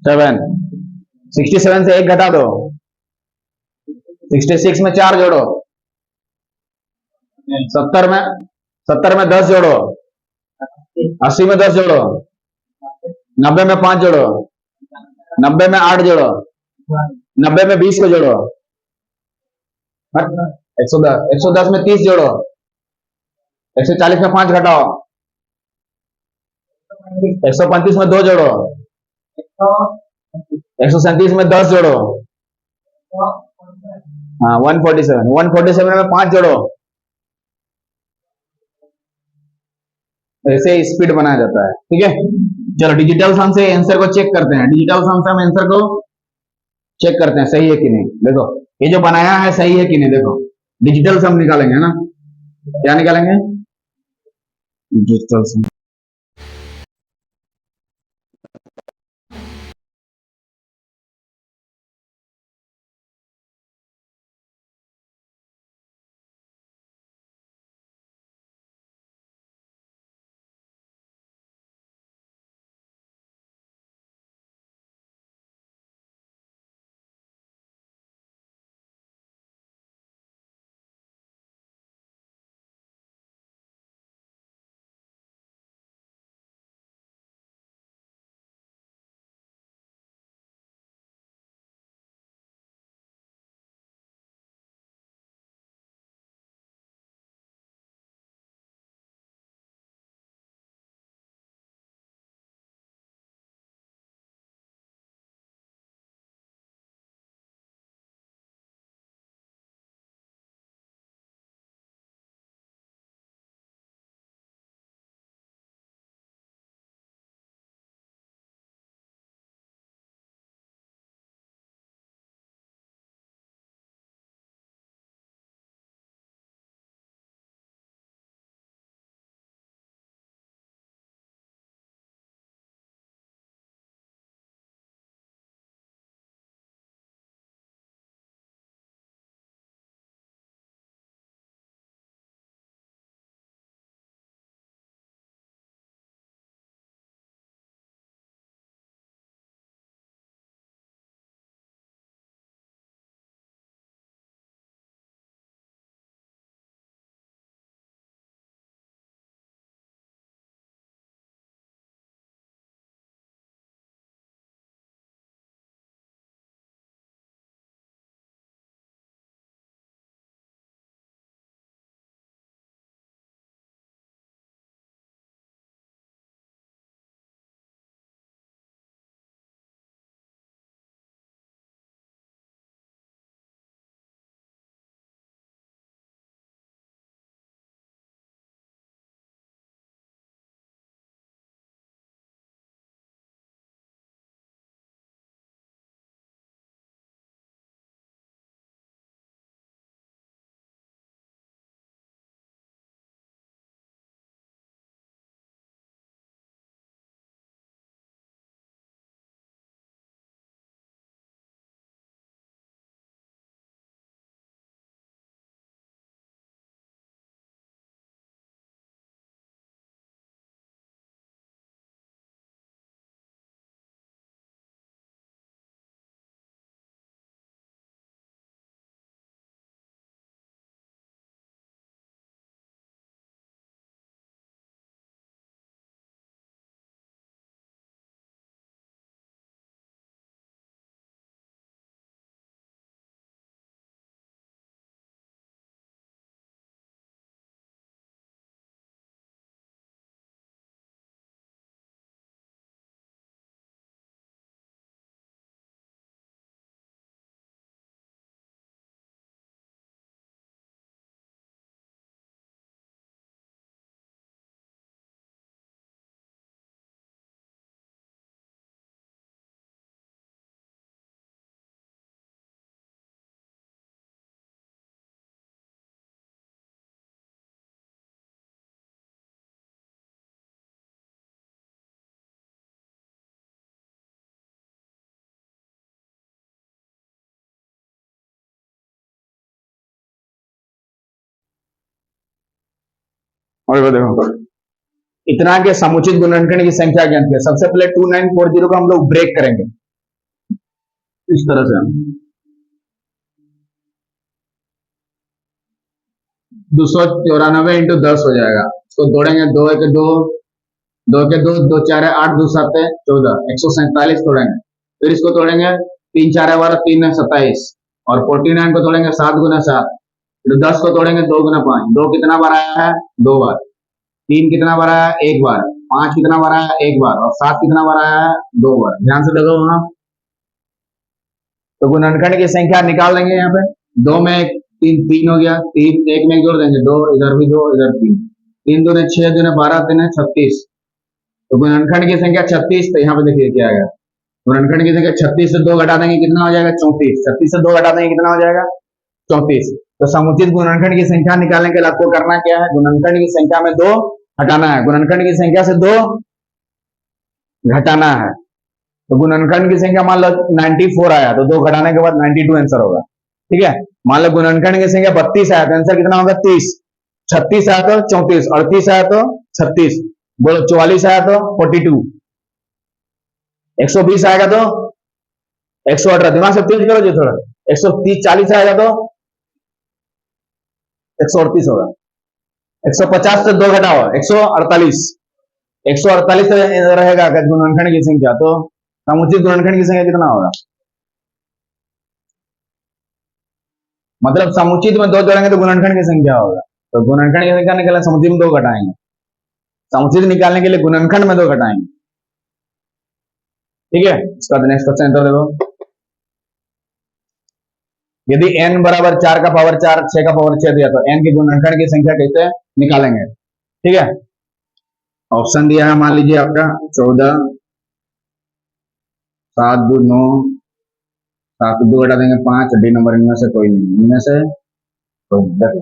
7। 67 से 1 घटा दो 66 में 4 जोड़ो 70 में 10 जोड़ो 80 में 10 जोड़ो 90 में 5 जोड़ो 90 में 8 जोड़ो 90 में 20 को जोड़ो 110। 110 में 30 जोड़ो 140 में 5 घटाओ 135 में 2 जोड़ो 137 में 10 जोड़ो। हाँ, 147। 147 में 5 जोड़ो। ऐसे स्पीड बनाया जाता है। ठीक है, चलो डिजिटल सम से आंसर को चेक करते हैं। डिजिटल सम से हम आंसर को चेक करते हैं सही है कि नहीं। देखो ये जो बनाया है सही है कि नहीं। देखो डिजिटल सम निकालेंगे ना, क्या निकालेंगे? डिजिटल सम। और देखो इतना के समुचित गुणनखंड की संख्या ज्ञात है। सबसे पहले 2940 को हम लोग ब्रेक करेंगे इस तरह से। 294 इंटू 10 हो जाएगा। इसको तोड़ेंगे, 2 एक 2, 2 के 2, 2 4 8, 2 7 14, 147 तोड़ेंगे। फिर इसको तोड़ेंगे, 3 4 12, 3 27, और 49 को तोड़ेंगे 7 गुना 7। फिर 10 को तोड़ेंगे 2 गुना 5। 2 कितना बार आया है? 2 बार। 3 कितना बार आया है? 1 बार। 5 कितना बार आया है? 1 बार। और 7 कितना बार आया है? 2 बार। ध्यान से देखो वहां। तो गुणनखंड की संख्या निकाल लेंगे यहाँ पे। 2 में 3 हो गया, 3 1 में जोड़ देंगे 2, इधर भी 2, इधर 3, 3 दूने 6, दूने 12, 3 36। तो गुणनखंड की संख्या 36। तो यहाँ पे देखिए क्या आएगा, गुणनखंड की संख्या 36 से 2 घटा देंगे कितना हो जाएगा? 34। 36 से 2 घटा देंगे कितना हो जाएगा? 34। तो समुचित गुणनखंड की संख्या निकालने के लिए आपको करना क्या है? गुणनखंड की संख्या में 2 हटाना है। गुणनखंड की संख्या से 2 घटाना है। तो गुणनखंड की संख्या मान लो 94 आया, तो 2 घटाने के बाद 92 आंसर होगा। ठीक है। मान लो गुणनखंड की संख्या 32 आया, तो आंसर कितना होगा? 30। 36 आया तो 34, 38 आया तो 36, बोलो 44 आया तो 42, 120 आएगा तो 118। दिमाग से तेज करो जी थोड़ा। 130 40 आएगा तो 138 होगा। 150 से 2 घटाओ 148। 148 रहेगा गुणनखंड की संख्या। तो समुचित गुणनखंड की संख्या कितना होगा? मतलब समुचित में 2 जोड़ेंगे तो गुणनखंड की संख्या होगा। तो गुणनखंड की संख्या निकालने समुचित में 2 घटाएंगे, समुचित निकालने के लिए गुणनखंड में 2 घटाएंगे। ठीक है। इसका नेक्स्ट क्वेश्चन तो देखो, यदि n बराबर 4 का पावर 4, 6 का पावर 6 दिया तो n के गुणनखंड की संख्या कैसे निकालेंगे? ठीक है। ऑप्शन दिया है, मान लीजिए आपका 14, 7 2 9, 7 2 घटा देंगे 5, डी नंबर इनमें से कोई नहीं, इनमें से कोई नहीं। देखो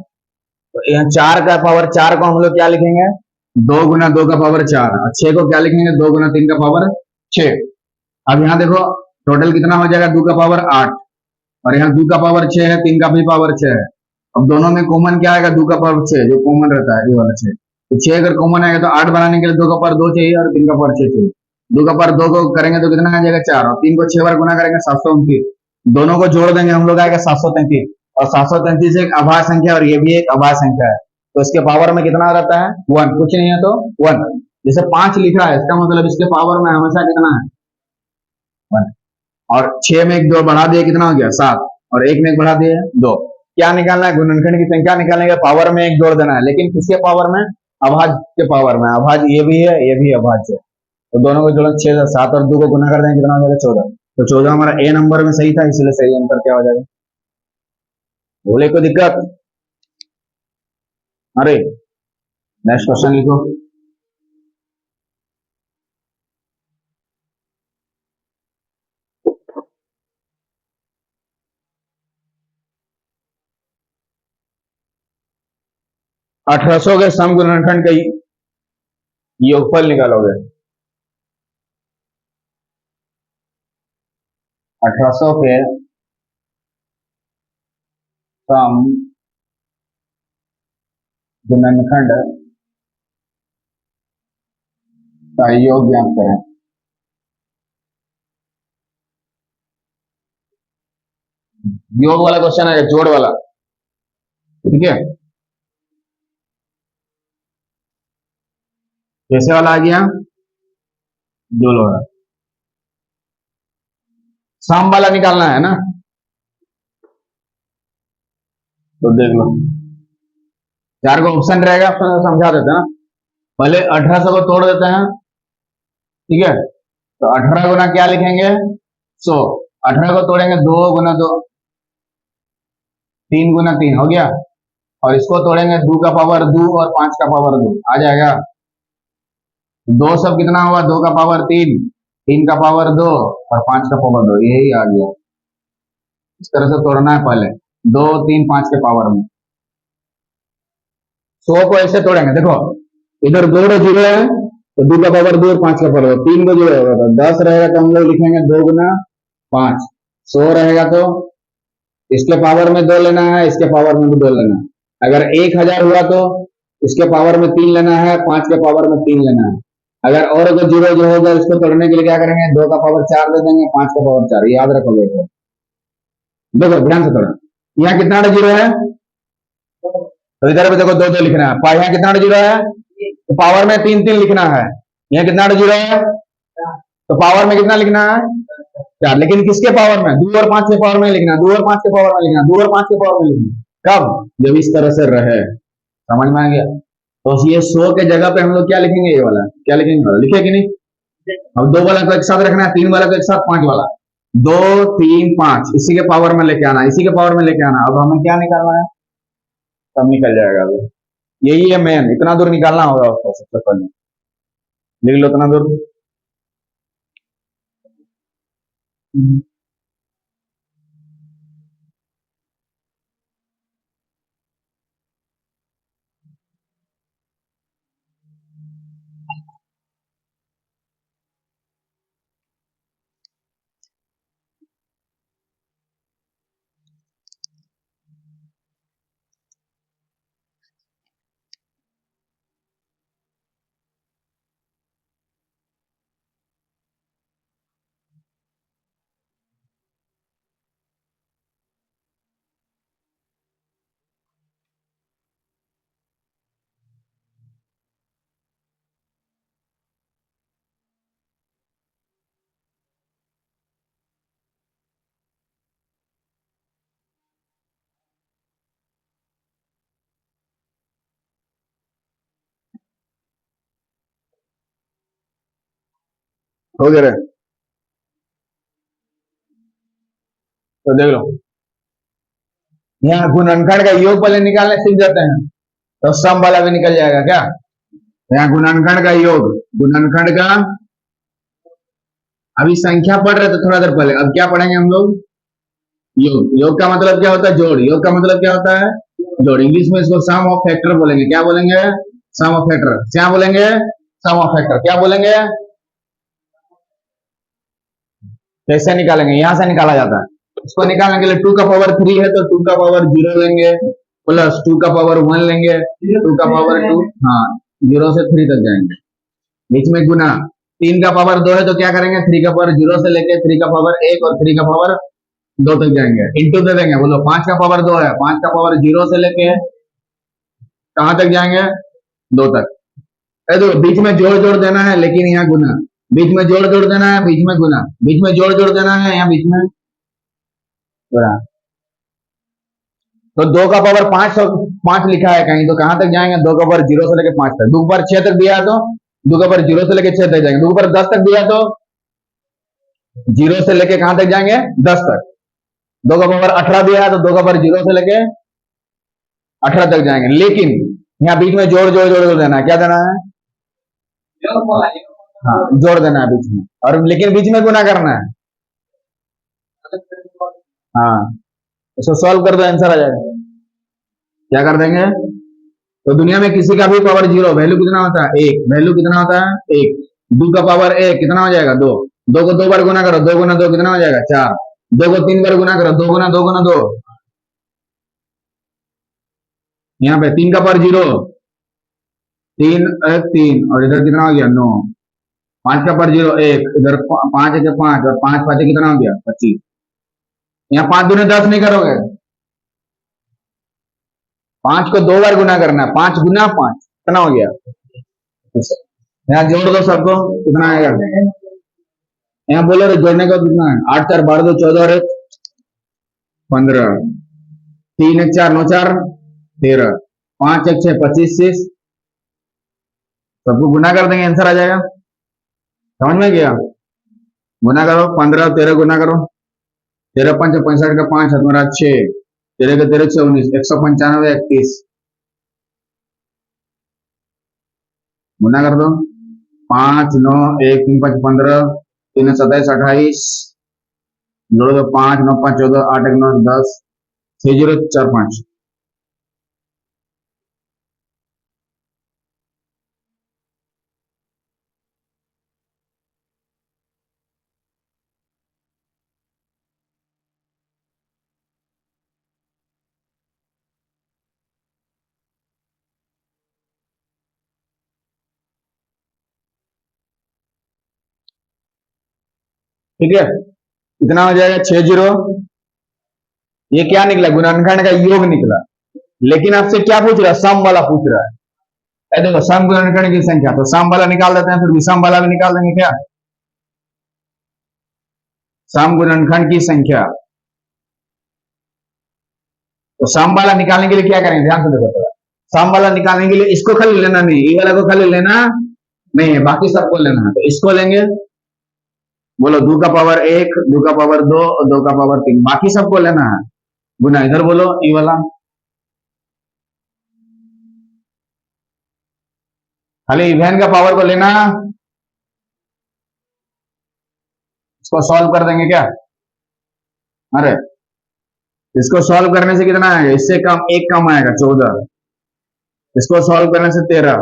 तो यहाँ 4 का पावर 4 को हम लोग क्या लिखेंगे? 2 गुना 2 का पावर 4। और 6 को क्या लिखेंगे? 2 गुना 3 का पावर 6। अब यहाँ देखो टोटल कितना हो जाएगा? 2 का पावर 8, और यहाँ 2 का पावर 6 है, 3 का भी पावर 6 है। अब दोनों में कॉमन क्या आएगा? 2 का पावर 6 जो कॉमन रहता है, ये वाला 6। तो 6 अगर कॉमन आएगा तो 8 बनाने के लिए 2 का पावर 2 चाहिए और 3 का पावर 6 चाहिए। 2 का पावर 2 को करेंगे तो कितना आ जाएगा? 4, और 3 को 6 बार गुना करेंगे 729। दोनों को जोड़ देंगे हम लोग आएगा 733, और 733 एक अभाज्य संख्या और ये भी एक अभाज्य संख्या है। तो इसके पावर में कितना रहता है? 1। कुछ नहीं है तो 1। जैसे 5 लिखा है, इसका मतलब इसके पावर में हमेशा कितना है? 1। और 6 में एक 2 बढ़ा दिए, कितना हो गया? 7, और 1 में एक बढ़ा दिए 2। क्या निकालना है? गुणनखंड की संख्या निकालने के पावर में 1 जोड़ देना है, लेकिन किसके पावर में? अभाज्य के पावर में। अभाज्य ये भी है, ये भी अभाज्य है। तो दोनों को जोड़ो, 6 7 और 2 को गुना कर देंगे, कितना हो जाएगा? 14। तो 14 हमारा ए नंबर में सही था, इसलिए सही आंसर क्या हो जाएगा? बोले कोई दिक्कत? अरे नेक्स्ट क्वेश्चन लिखो। अठारह के सम गुणनखंड का योगफल निकालोगे। 1800 के सम गुणनखंड का योग ज्ञात करें। योग वाला क्वेश्चन है, जोड़ वाला। ठीक है। कैसे वाला आ गया? जोड़ वाला। सम वाला निकालना है ना, तो देख लो 4 को ऑप्शन रहेगा, समझा देते हैं। पहले 1800 को तोड़ देते हैं। ठीक है। तो 18 गुना क्या लिखेंगे? 100। 18 को तोड़ेंगे 2 गुना 2, 3 गुना 3 हो गया। और इसको तोड़ेंगे 2 का पावर 2 और 5 का पावर 2 आ जाएगा। 2 सब कितना हुआ? 2 का पावर 3, 3 का पावर 2 और 5 का पावर 2, यही आ गया। इस तरह से तोड़ना है पहले, 2 3 5 के पावर में। 100 को ऐसे तोड़ेंगे, देखो इधर 2 जीरो है तो 2 का पावर 2 और 5 का पावर 2, 3 को जोड़ा होगा तो 10 रहेगा, तो हम लोग लिखेंगे 2 गुना 5। 100 रहेगा तो इसके पावर में 2 लेना है, इसके पावर में भी 2 लेना है। अगर 1000 हुआ तो इसके पावर में 3 लेना है, 5 के पावर में 3 लेना है। अगर जीरो जो होगा इसको तोड़ने के लिए क्या करेंगे, 2 का पावर 4 दे देंगे, 5 का पावर 4, याद रखो बेटे। देखो ध्यान से थोड़ा, यहाँ कितना जीरो है, तो इधर भी देखो 2 2 लिखना है। यहाँ कितना जीरो है, तो पावर में 3 3 लिखना है। यहाँ कितना जीरो है, तो पावर में कितना लिखना है, 4। लेकिन किसके पावर में, 2 और 5 के पावर में लिखना, 2 और 5 के पावर में लिखना, 2 और 5 के पावर में लिखना। कब, जब इस तरह से रहे। समझ में आ गया। तो ये 100 के जगह पे हम लोग क्या लिखेंगे, ये वाला क्या लिखेंगे, वाला लिखे कि नहीं। अब 2 वाला को एक साथ रखना है, 3 वाला को एक साथ, 5 वाला, 2 3 5 इसी के पावर में लेके आना, इसी के पावर में लेके आना। अब हमें क्या निकालना है, सब निकल जाएगा अभी। यही है मेन, इतना दूर निकालना होगा उसको सबसे पहले। लिख लो इतना दूर। हो गया रे? तो देख लो, यहाँ गुणनखंड का योग पहले निकालने सीख जाते हैं, तो सम वाला भी निकल जाएगा क्या। यहाँ गुणनखंड का योग, गुणनखंड का, अभी संख्या पढ़ रहे थे थोड़ा देर पहले, अब क्या पढ़ेंगे हम लोग, योग। योग का मतलब क्या होता है, जोड़। योग का मतलब क्या होता है, जोड़। इंग्लिश में इसको सम ऑफ फैक्टर बोलेंगे। क्या बोलेंगे, सम ऑफ फैक्टर। क्या बोलेंगे, सम ऑफ फैक्टर। क्या बोलेंगे, कैसे निकालेंगे, यहां से निकाला जाता है। इसको निकालने के लिए 2 का पावर 3 है तो 2 का पावर 0 लेंगे, प्लस 2 का पावर 1 लेंगे, 2 का पावर 2, हाँ 0 से 3 तक जाएंगे। बीच में गुना, 3 का पावर 2 है तो क्या करेंगे, 3 का पावर 0 से लेके 3 का पावर 1 और 3 का पावर 2 तक जाएंगे। इंटू दे देंगे, बोलो 5 का पावर 2 है, 5 का पावर 0 से लेके कहां तक जाएंगे, 2 तक। देखो बीच में जोड़ जोड़ देना है, लेकिन यहाँ गुना। बीच में जोड़ जोड़ देना है, बीच में गुना। बीच में जोड़ जोड़ देना है, यहाँ बीच में गुना। तो 2 का पावर 5 लिखा है कहीं, तो कहां तक जाएंगे, 2 का पावर 0 से लेके 5 तक। 2 का पावर 6 तक दिया है तो 2 का पावर 0 से लेके 6 तक जाएंगे। 2 का पावर 10 तक दिया तो 0 से लेके कहां तक जाएंगे, 10 तक। 2 का पावर 18 दिया है तो 2 का पावर 0 से लेके 18 तक जाएंगे। लेकिन यहाँ बीच में जोड़ जोड़ जोड़ जोड़ देना है, क्या देना है, हाँ जोड़ देना है बीच में, और लेकिन बीच में गुना करना है। हाँ, इसको सॉल्व कर दो, आंसर आ जाएगा। क्या कर देंगे, तो दुनिया में किसी का भी पावर 0, वैल्यू कितना होता है, 1। वैल्यू कितना होता है, 1। 2 का पावर 1 कितना हो जाएगा, 2। 2 को 2 बार गुना करो, 2 गुना 2 कितना हो जाएगा, 4। 2 को 3 बार गुना करो, 2 गुना 2 गुना 2। यहाँ पे 3 का पावर 0, 3 1 3, और इधर कितना हो गया, 9। 5 का पावर 0 1, इधर 5 1 5, और 5 5 कितना हो गया, 25। यहाँ 5 दूने 10 नहीं करोगे, 5 को 2 बार गुना करना है, 5 गुना 5 कितना हो गया। यहाँ जोड़ दो सबको, कितना आएगा, यहाँ बोलो रे जोड़ने का कितना है, 8 4 12 2 14 और 1 15, 3 1 4 9 4 13, 5 1 6 25 6, सबको गुना कर देंगे, आंसर आ जाएगा। समझ में गया, गुना करो, 15 और 13 गुना करो, 13 5 65 का 5 है तुम्हारा 6, 13 का 13 6 19, 195 31, गुना कर दो। 5 9 1 3 5 15, 3 27 28, जोड़ दो, 5 9 5 14, 8 1 9 10, 6 0 4 5। ठीक है, कितना हो जाएगा 60। ये क्या निकला, गुणनखंड का योग निकला। लेकिन आपसे क्या पूछ रहा है, सम वाला पूछ रहा है। देखो सम गुणनखंड की संख्या, तो सम वाला निकाल देते हैं, फिर विषम वाला भी निकाल देंगे क्या। सम गुणनखंड की संख्या, तो सम वाला निकालने के लिए क्या करेंगे, ध्यान से देखो थोड़ा। सम वाला निकालने के लिए इसको खाली लेना नहीं, ये वाला को खाली लेना नहीं है, बाकी सबको लेना है। तो इसको लेंगे, बोलो 2 का पावर 1, 2 का पावर 2 और 2 का पावर 3, बाकी सबको लेना है। गुना इधर बोलो ये वाला, खाली इवेन का पावर को लेना। इसको सॉल्व कर देंगे क्या, अरे इसको सॉल्व करने से कितना आएगा, इससे कम एक कम आएगा 14। इसको सॉल्व करने से 13,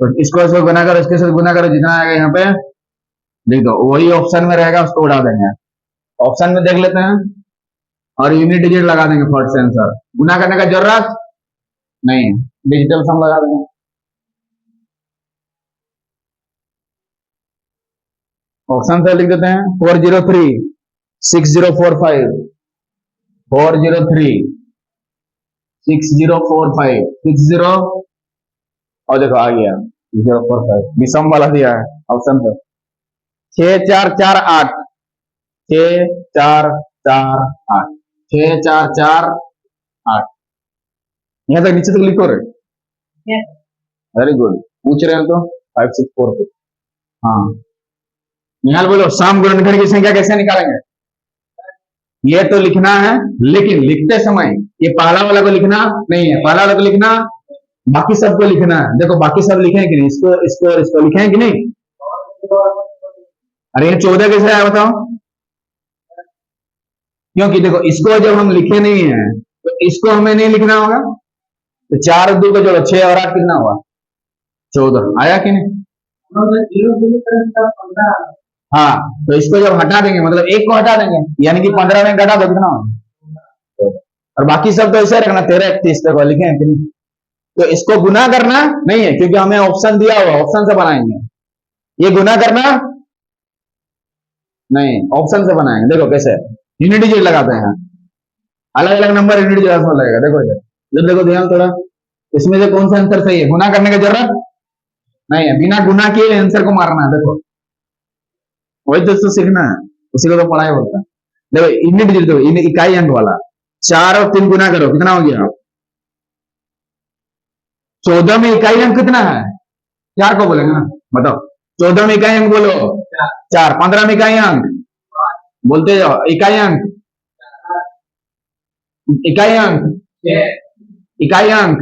तो इसको गुना करो, इसके साथ गुना करो, जितना आएगा यहाँ पे लिख दो, वही ऑप्शन में रहेगा उसको उड़ा देंगे। ऑप्शन में देख लेते हैं और यूनिट डिजिट लगा देंगे फर्स्ट से आंसर। गुना करने का जरूरत नहीं, डिजिटल सम लगा देंगे। ऑप्शन से लिख देते हैं 403 6045, 403 6045 60, और देखो आ गया 045, विषम वाला दिया है ऑप्शन पे। 6448, 6448, 6448, यहाँ तक नीचे तक लिखो रे। वेरी गुड, पूछ रहे हैं तो 5646। हाँ निहाल बोलो, सम गुणनखंड की संख्या कैसे निकालेंगे। ये तो लिखना है, लेकिन लिखते समय ये पहला वाला को लिखना नहीं है, पहला वाला को लिखना, बाकी सबको लिखना है। देखो बाकी सब लिखे हैं कि नहीं, इसको इसको इसको लिखे हैं कि नहीं। अरे ये 14 कैसे आया बताओ, क्योंकि देखो इसको जब हम लिखे नहीं है तो इसको हमें नहीं लिखना होगा। तो 4 और 2 को जोड़ो, 6 और 8 कितना हुआ 14, आया कि नहीं। हाँ तो इसको जब हटा देंगे, मतलब एक को हटा देंगे, यानी कि 15 में घटा दो कितना होगा, और बाकी सब तो ऐसे रखना 13 31 तक लिखे हैं कि नहीं। तो इसको गुना करना नहीं है, क्योंकि हमें ऑप्शन दिया हुआ, ऑप्शन से बनाएंगे। ये गुना करना नहीं, ऑप्शन से बनाएंगे। देखो कैसे यूनिट डिजिट लगाते हैं, अलग अलग नंबर यूनिट डिजिट लगेगा। देखो इधर देखो ध्यान थोड़ा, इसमें से कौन सा आंसर सही है, गुना करने की जरूरत नहीं है, बिना गुना किए आंसर को मारना है। देखो वही तो सीखना है, उसी को तो पढ़ाई बोलता है। देखो यूनिट डिजिट, देखो इकाई अंक वाला 4 और 3 गुना करो, कितना हो गया 14 में इकाई अंक कितना है, 4 को बोलेंगे ना, बताओ 14 में इकाई अंक बोलो 4, 15 में इकाई अंक बोलते जाओ, इकाई अंक, इकाई अंक, इकाई अंक,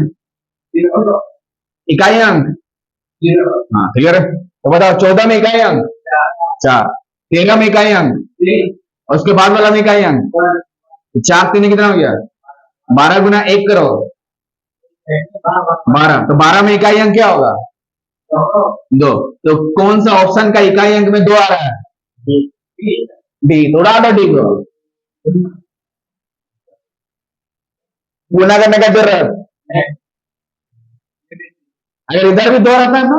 इकाई अंक, हाँ क्लियर है। तो बताओ 14 में इकाई अंक 4, 13 में इकाई अंक, और उसके बाद वाला में इकाई अंक 4 3 कितना हो गया 12, गुना 1 करो 12, तो 12 में इकाई अंक क्या होगा 2। तो कौन सा ऑप्शन का इकाई अंक में 2 आ रहा है, डी, थोड़ा दो डी को गुना करने का जरूरत। अगर इधर भी 2 रहता है तो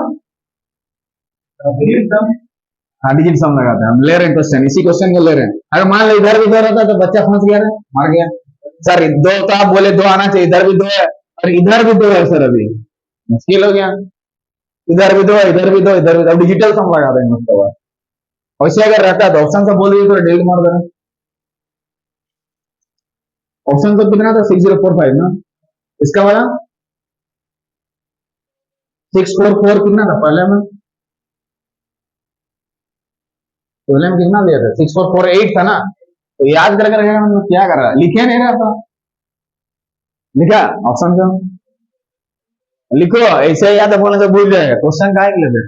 हाँ डिजिट सम लगाते हैं, हम ले रहे हैं क्वेश्चन, इसी क्वेश्चन को ले रहे हैं। अगर मान लो इधर भी 2 रहता है तो बच्चा फंस गया, मर गया सर। 2 तो आप बोले 2 आना चाहिए, इधर भी 2 है और इधर भी 2 है सर, अभी मुश्किल हो गया। इधर भी 2 है, इधर भी 2, इधर भी 2, डिजिटल सम लगा देंगे उसके बाद। वैसे अगर रहता है तो ऑप्शन से बोल दिए तो डिलीट मार देना। ऑप्शन तो कितना था 6045 ना, इसका वाला 644 कितना था पहले में, पहले में कितना दिया था 6448 था ना। तो याद करके रखेगा, क्या कर रहा है, लिखे नहीं रहा था, लिखा ऑप्शन से लिखो, ऐसे याद है बोलने से भूल जाएगा, क्वेश्चन का है लेते।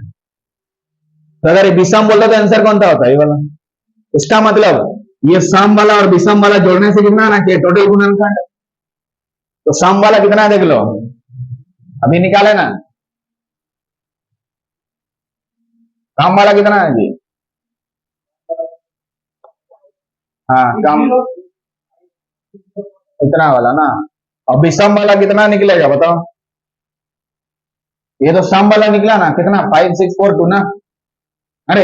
तो अगर विषम बोलते तो आंसर कौन सा होता है ये वाला। इसका मतलब ये सम वाला और विषम वाला जोड़ने से कितना आना चाहिए टोटल गुणनखंड। तो सम वाला कितना देख लो, अभी निकाले ना, सम वाला कितना है जी, हाँ कम इतना वाला ना, और विषम वाला कितना निकलेगा बताओ। ये तो सम वाला निकला ना, कितना 5642 ना, अरे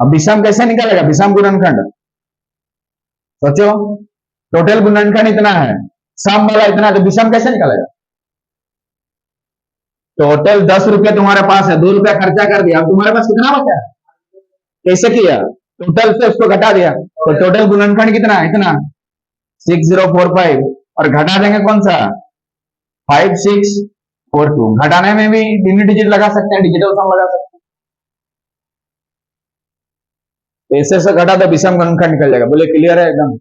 अब विषम कैसे निकालेगा, विषम गुणनखंड सोचो, टोटल गुणनखंड इतना है, सम वाला इतना है, तो विषम कैसे निकालेगा। टोटल 10 रुपया तुम्हारे पास है, 2 रुपया खर्चा कर दिया, अब तुम्हारे पास कितना बचा है, कैसे किया, टोटल से उसको घटा दिया, तो टोटल गुणनखंड कितना है, इतना 6045, और घटा देंगे कौन सा 5642, घटाने में भी यूनिट डिजिट लगा सकते हैं, डिजिटल सम लगा सकते हैं, ऐसे से घटा तो विषम गुणनखंड निकल जाएगा। बोले क्लियर है एकदम।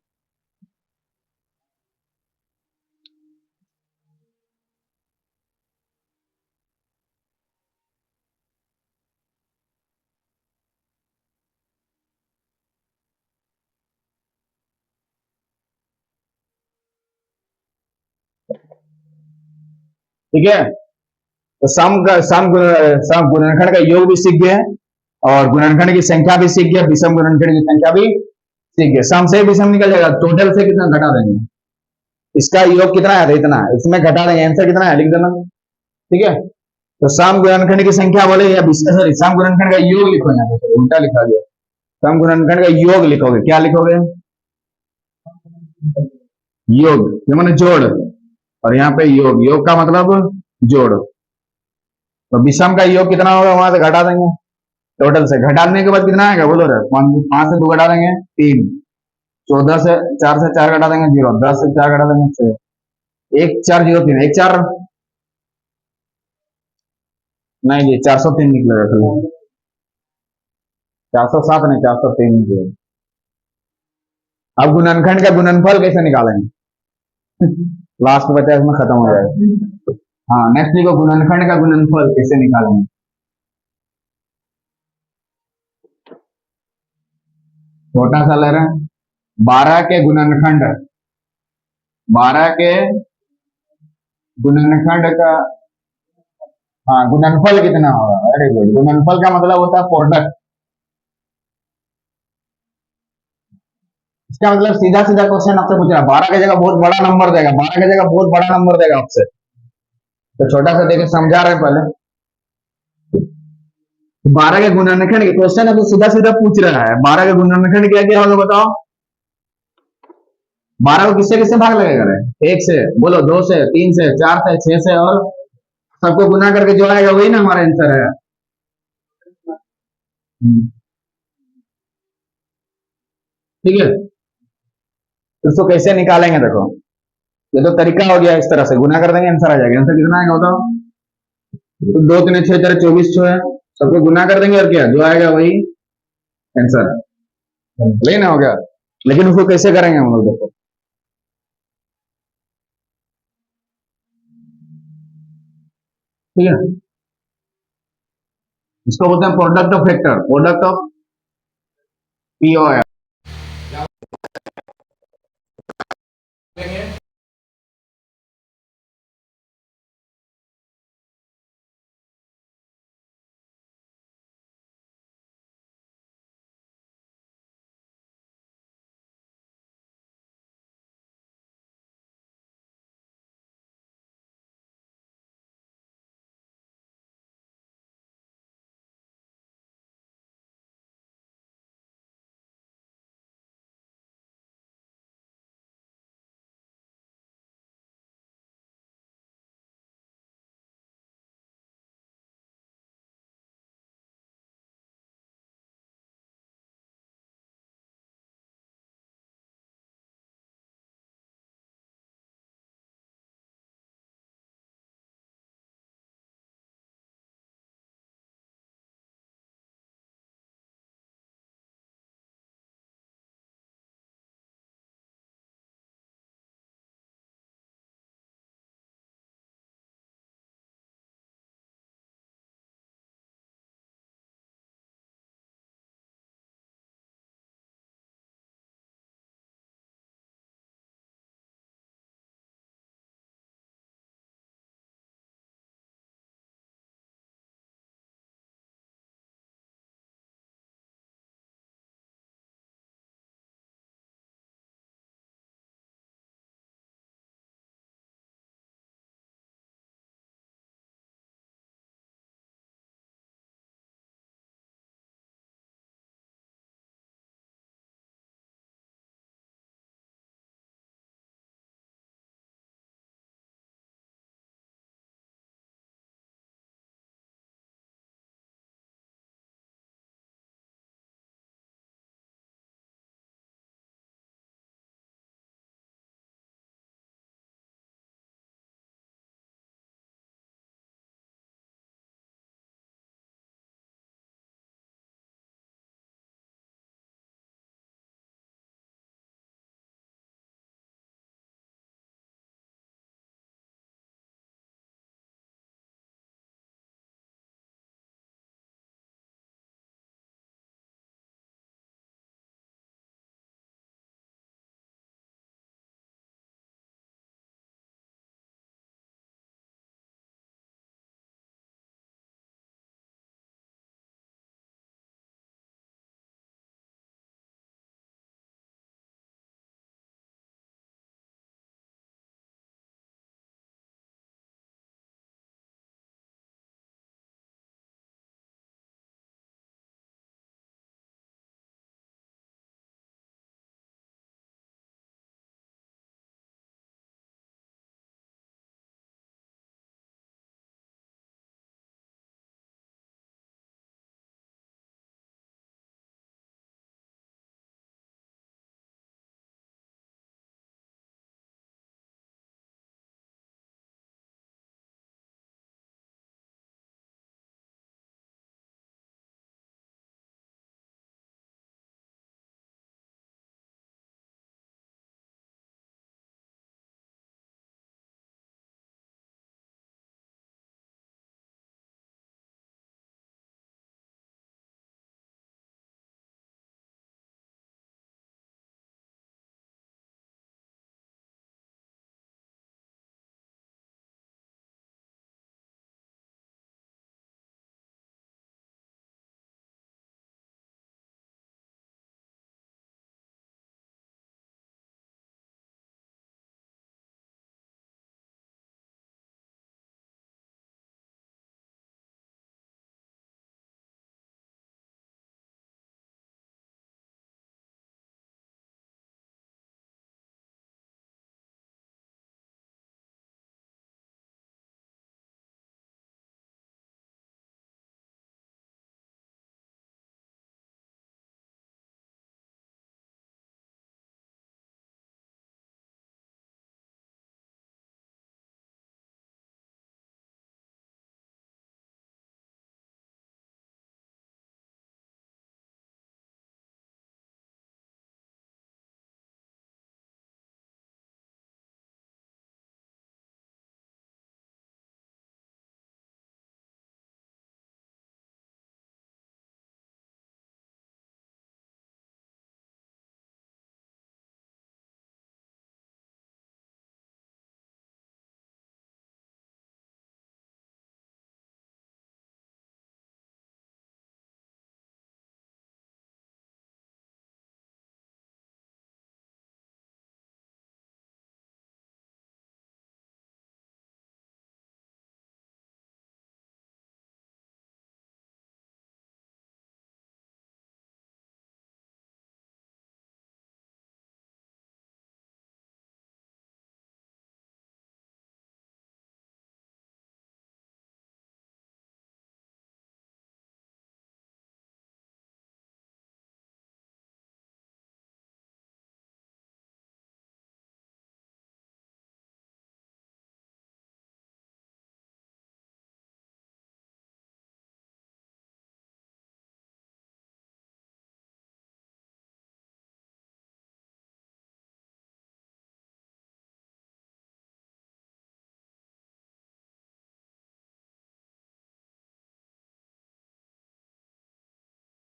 ठीक है, तो सम गुणनखंड का योग भी सीख गए, और गुणनखंड की संख्या भी सीख गया, विषम गुणनखंड की संख्या भी सीख गए। सम से विषम निकल जाएगा, टोटल से कितना घटा देंगे, इसका योग कितना है, इतना, इसमें घटा देंगे, आंसर कितना है लिख देना। ठीक है, तो सम गुणनखंड की संख्या बोले या सॉरी सम गुणनखंड का योग लिखो, यहाँ पे उल्टा लिखा गया, सम गुणनखंड का योग लिखोगे, क्या लिखोगे, योग, ये माने जोड़, और यहाँ पे योग, योग का मतलब जोड़, तो विषम का योग कितना होगा, वहां से घटा देंगे, टोटल से घटाने के बाद कितना आएगा बोलो रे, 5 से 2 घटा देंगे 3, 14 से 4 से 4 घटा देंगे 0, 10 से 4 घटा देंगे 6, 1403, 14 नहीं जी 403 निकलेगा, 407 नहीं 403 निकलेगा। अब गुणनखंड का गुणनफल कैसे निकालेंगे लास्ट बचा इसमें खत्म हो जाएगा। हाँ नेक्स्ट देखो, गुणनखंड का गुणनफल कैसे निकालेंगे। छोटा सा ले रहे हैं, 12 के गुणनखंड, 12 के गुणनखंड का, हाँ गुणनफल कितना होगा, वेरी गुड, गुणनफल का मतलब होता है प्रोडक्ट, इसका मतलब सीधा सीधा क्वेश्चन आपसे पूछ रहा है, 12 की जगह बहुत बड़ा नंबर देगा, 12 की जगह बहुत बड़ा नंबर देगा आपसे, तो छोटा सा देके समझा रहे हैं पहले। 12 के गुणनखंड के क्वेश्चन है तो सीधा सीधा पूछ रहा है, 12 के गुणनखंड क्या क्या होगा बताओ, 12 को किससे किससे भाग लगेगा रे, 1 से, बोलो 2 से, 3 से, 4 से, 6 से, और सबको गुना करके जो आएगा वही ना हमारा आंसर है। ठीक है, तो इसको कैसे निकालेंगे देखो, ये तो तरीका हो गया, इस तरह से गुना कर देंगे आंसर आ जाएगा, आंसर कितना आएगा बताओ, तो 2 3 6 4 24 जो है, सबको गुना कर देंगे और क्या जो आएगा वही आंसर, लेना हो गया। लेकिन उसको कैसे करेंगे हम लोग देखो, ठीक है, इसको बोलते हैं product of factor, product of P O